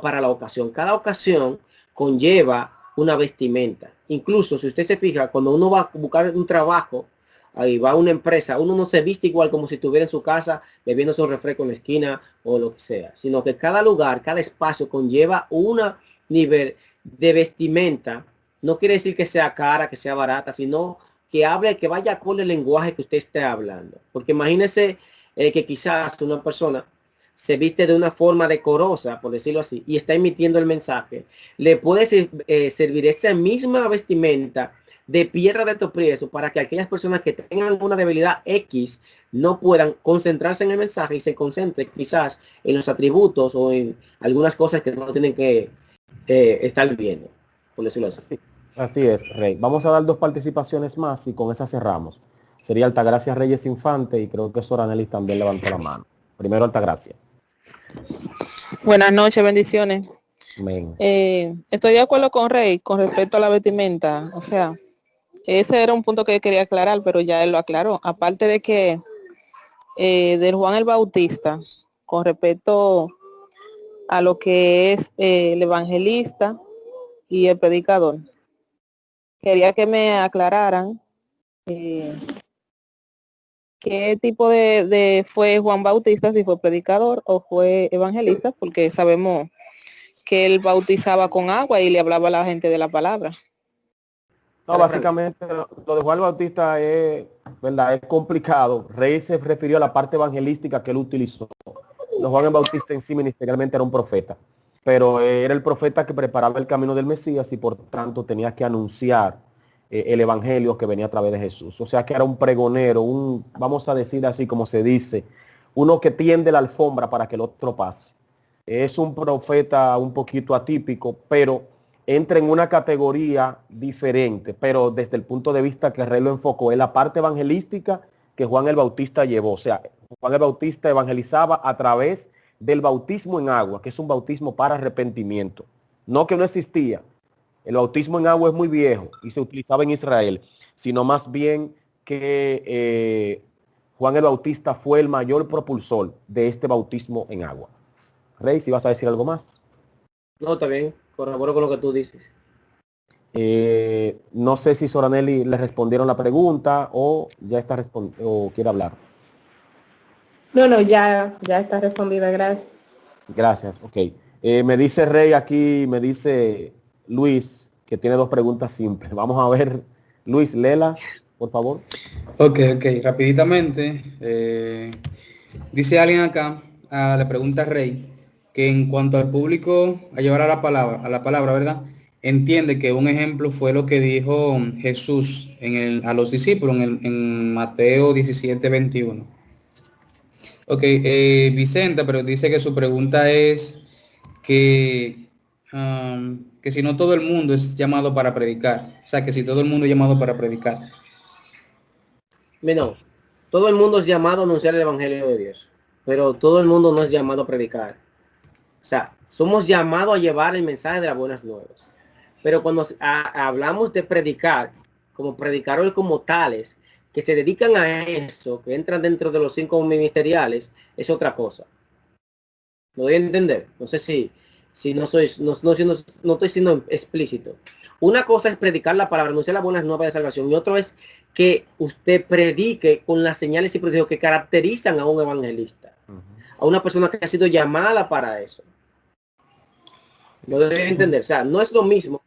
para la ocasión. Cada ocasión conlleva una vestimenta. Incluso si usted se fija, cuando uno va a buscar un trabajo, ahí va a una empresa, uno no se viste igual como si estuviera en su casa bebiéndose un refresco en la esquina o lo que sea, sino que cada lugar, cada espacio conlleva un nivel de vestimenta. No quiere decir que sea cara, que sea barata, sino que hable, que vaya con el lenguaje que usted esté hablando. Porque imagínese que quizás una persona se viste de una forma decorosa, por decirlo así, y está emitiendo el mensaje. Le puede servir esa misma vestimenta de piedra de tropiezo para que aquellas personas que tengan alguna debilidad X no puedan concentrarse en el mensaje y se concentren quizás en los atributos o en algunas cosas que no tienen que estar viendo, por decirlo así. Así es, Rey. Vamos a dar 2 participaciones más y con esa cerramos. Sería Altagracia Reyes Infante y creo que Soranelis también levantó la mano. Primero Altagracia. Buenas noches, bendiciones. Amén. Estoy de acuerdo con Rey con respecto a la vestimenta. O sea, ese era un punto que quería aclarar, pero ya él lo aclaró. Aparte de que del Juan el Bautista, con respecto a lo que es el evangelista y el predicador, quería que me aclararan qué tipo de fue Juan Bautista, si fue predicador o fue evangelista, porque sabemos que él bautizaba con agua y le hablaba a la gente de la palabra. No, básicamente lo de Juan Bautista es, ¿verdad? Es complicado. Rey se refirió a la parte evangelística que él utilizó. No, Juan el Bautista en sí ministerialmente era un profeta, pero era el profeta que preparaba el camino del Mesías y por tanto tenía que anunciar el evangelio que venía a través de Jesús. O sea que era un pregonero, vamos a decir así como se dice, uno que tiende la alfombra para que el otro pase. Es un profeta un poquito atípico, pero entra en una categoría diferente, pero desde el punto de vista que Rey lo enfocó, es la parte evangelística que Juan el Bautista llevó. O sea, Juan el Bautista evangelizaba a través del bautismo en agua, que es un bautismo para arrepentimiento. No que no existía. El bautismo en agua es muy viejo y se utilizaba en Israel, sino más bien que Juan el Bautista fue el mayor propulsor de este bautismo en agua. Rey, si vas a decir algo más. No, está bien, corroboro con lo que tú dices. No sé si Soranelli le respondieron la pregunta o ya está o quiere hablar. No, ya está respondida, gracias. Gracias, ok. Me dice Rey aquí, me dice Luis, que tiene dos preguntas simples. Vamos a ver, Luis, léela, por favor. Ok, rapiditamente. Dice alguien acá, le pregunta a Rey, que en cuanto al público a llevar a la palabra, ¿verdad? Entiende que un ejemplo fue lo que dijo Jesús a los discípulos en Mateo 17:21. Ok, Vicenta, pero dice que su pregunta es que si no todo el mundo es llamado para predicar, o sea, que si todo el mundo es llamado para predicar. No, todo el mundo es llamado a anunciar el Evangelio de Dios, pero todo el mundo no es llamado a predicar. O sea, somos llamados a llevar el mensaje de las buenas nuevas. Pero cuando hablamos de predicar, como predicadores como tales, que se dedican a eso, que entran dentro de los 5 ministeriales, es otra cosa. ¿Lo doy a entender? No sé si no estoy siendo explícito. Una cosa es predicar la palabra, anunciar las buenas nuevas de salvación, y otro es que usted predique con las señales y prodigios que caracterizan a un evangelista, a una persona que ha sido llamada para eso. Lo debe entender. O sea, no es lo mismo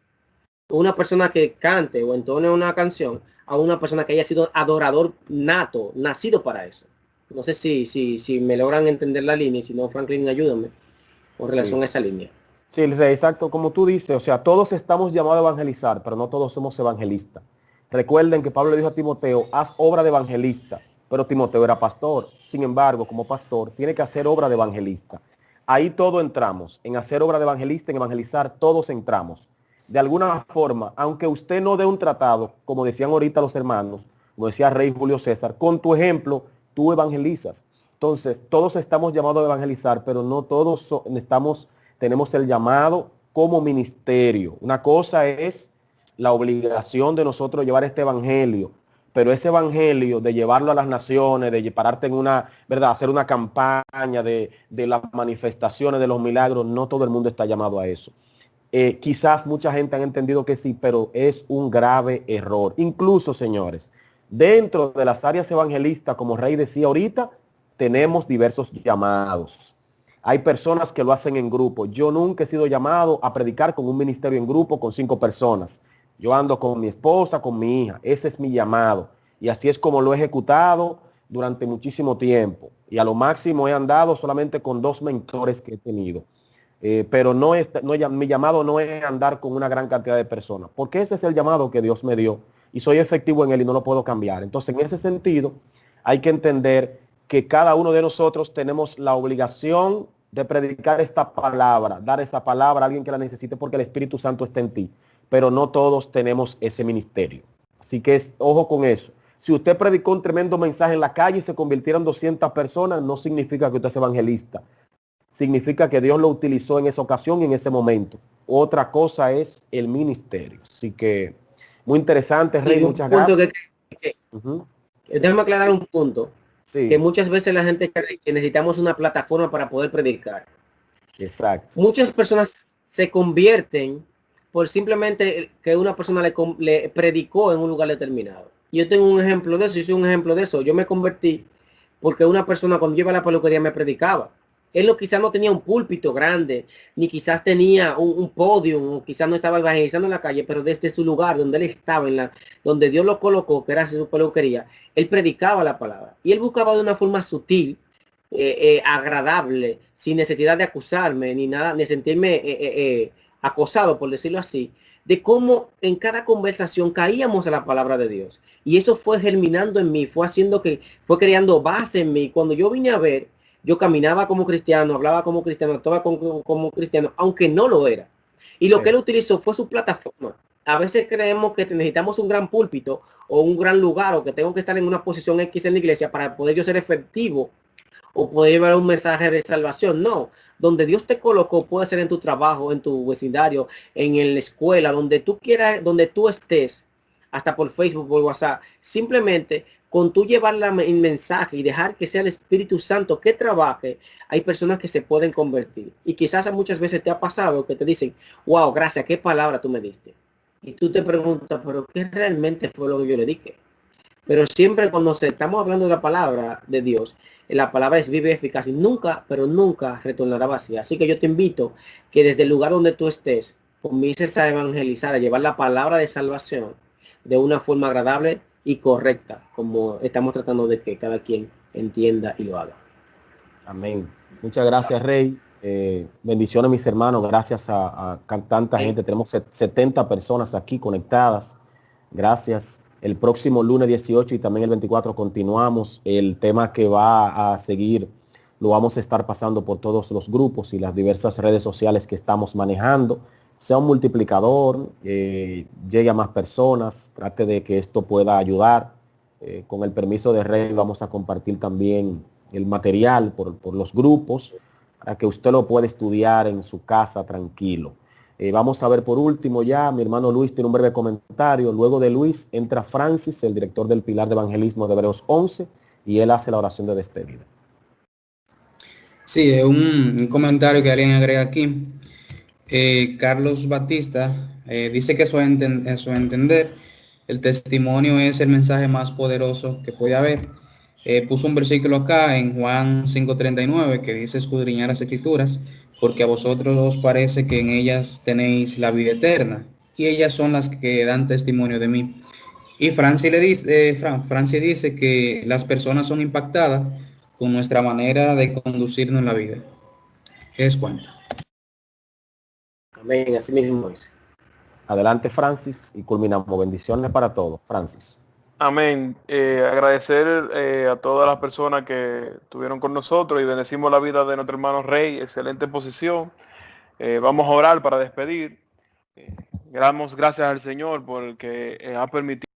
una persona que cante o entone una canción a una persona que haya sido adorador nato, nacido para eso. No sé si me logran entender la línea, y si no, Franklin, ayúdame con relación a esa línea. Sí, exacto, como tú dices, o sea, todos estamos llamados a evangelizar, pero no todos somos evangelistas. Recuerden que Pablo le dijo a Timoteo, haz obra de evangelista, pero Timoteo era pastor. Sin embargo, como pastor, tiene que hacer obra de evangelista. Ahí todo entramos, en hacer obra de evangelista, en evangelizar, todos entramos. De alguna forma, aunque usted no dé un tratado, como decían ahorita los hermanos, como decía Rey Julio César, con tu ejemplo, tú evangelizas. Entonces, todos estamos llamados a evangelizar, pero no todos tenemos el llamado como ministerio. Una cosa es la obligación de nosotros llevar este evangelio, pero ese evangelio de llevarlo a las naciones, de pararte en hacer una campaña de las manifestaciones, de los milagros, no todo el mundo está llamado a eso. Quizás mucha gente ha entendido que sí, pero es un grave error. Incluso, señores, dentro de las áreas evangelistas, como Rey decía ahorita, tenemos diversos llamados. Hay personas que lo hacen en grupo. Yo nunca he sido llamado a predicar con un ministerio en grupo con 5 personas. Yo ando con mi esposa, con mi hija. Ese es mi llamado. Y así es como lo he ejecutado durante muchísimo tiempo. Y a lo máximo he andado solamente con 2 mentores que he tenido. Pero mi llamado no es andar con una gran cantidad de personas. Porque ese es el llamado que Dios me dio. Y soy efectivo en él y no lo puedo cambiar. Entonces, en ese sentido, hay que entender que cada uno de nosotros tenemos la obligación de predicar esta palabra, dar esta palabra a alguien que la necesite porque el Espíritu Santo está en ti. Pero no todos tenemos ese ministerio. Así que ojo con eso. Si usted predicó un tremendo mensaje en la calle y se convirtieron 200 personas, no significa que usted es evangelista. Significa que Dios lo utilizó en esa ocasión y en ese momento. Otra cosa es el ministerio. Así que muy interesante, Rey, muchas gracias. Déjame aclarar un punto. Sí. Que muchas veces la gente cree que necesitamos una plataforma para poder predicar. Exacto. Muchas personas se convierten por simplemente que una persona le predicó en un lugar determinado. Yo tengo un ejemplo de eso, yo soy un ejemplo de eso. Yo me convertí porque una persona cuando yo iba a la peluquería me predicaba. Él quizás no tenía un púlpito grande, ni quizás tenía un podio, o quizás no estaba evangelizando en la calle, pero desde su lugar donde él estaba, donde Dios lo colocó, que era su peluquería, él predicaba la palabra. Y él buscaba de una forma sutil, agradable, sin necesidad de acusarme, ni nada, ni sentirme acosado, por decirlo así, de cómo en cada conversación caíamos a la palabra de Dios. Y eso fue germinando en mí, fue creando base en mí. Cuando yo vine a ver, yo caminaba como cristiano, hablaba como cristiano, actuaba como cristiano, aunque no lo era. Y lo que él utilizó fue su plataforma. A veces creemos que necesitamos un gran púlpito o un gran lugar o que tengo que estar en una posición X en la iglesia para poder yo ser efectivo o poder llevar un mensaje de salvación. No, donde Dios te colocó puede ser en tu trabajo, en tu vecindario, en la escuela, donde tú quieras, donde tú estés, hasta por Facebook, por WhatsApp. Simplemente con tú llevar el mensaje y dejar que sea el Espíritu Santo que trabaje, hay personas que se pueden convertir. Y quizás muchas veces te ha pasado que te dicen, wow, gracias, qué palabra tú me diste. y tú te preguntas, pero ¿qué realmente fue lo que yo le dije? Pero siempre cuando estamos hablando de la palabra de Dios, la palabra es viva y eficaz y nunca, pero nunca retornará vacía. Así que yo te invito que desde el lugar donde tú estés, comiences a evangelizar, a llevar la palabra de salvación de una forma agradable y correcta, como estamos tratando de que cada quien entienda y lo haga. Amén. Muchas gracias, Rey. Bendiciones, mis hermanos. Gracias a tanta gente. Tenemos 70 personas aquí conectadas. Gracias. El próximo lunes 18 y también el 24 continuamos. El tema que va a seguir lo vamos a estar pasando por todos los grupos y las diversas redes sociales que estamos manejando. Sea un multiplicador, llegue a más personas, trate de que esto pueda ayudar. Con el permiso de Rey vamos a compartir también el material por los grupos para que usted lo pueda estudiar en su casa tranquilo. Vamos a ver por último ya, mi hermano Luis tiene un breve comentario. Luego de Luis entra Francis, el director del Pilar de Evangelismo de Hebreos 11, y él hace la oración de despedida. Sí, un comentario que alguien agrega aquí. Carlos Batista dice que en su entender el testimonio es el mensaje más poderoso que puede haber. Puso un versículo acá en Juan 5:39 que dice escudriñar las escrituras porque a vosotros os parece que en ellas tenéis la vida eterna y ellas son las que dan testimonio de mí. Y Francis dice que las personas son impactadas con nuestra manera de conducirnos en la vida. Es cuenta. Amén, así mismo es. Adelante, Francis, y culminamos. Bendiciones para todos. Francis. Amén. Agradecer a todas las personas que estuvieron con nosotros y bendecimos la vida de nuestro hermano Rey. Excelente posición. Vamos a orar para despedir. Damos gracias al Señor porque ha permitido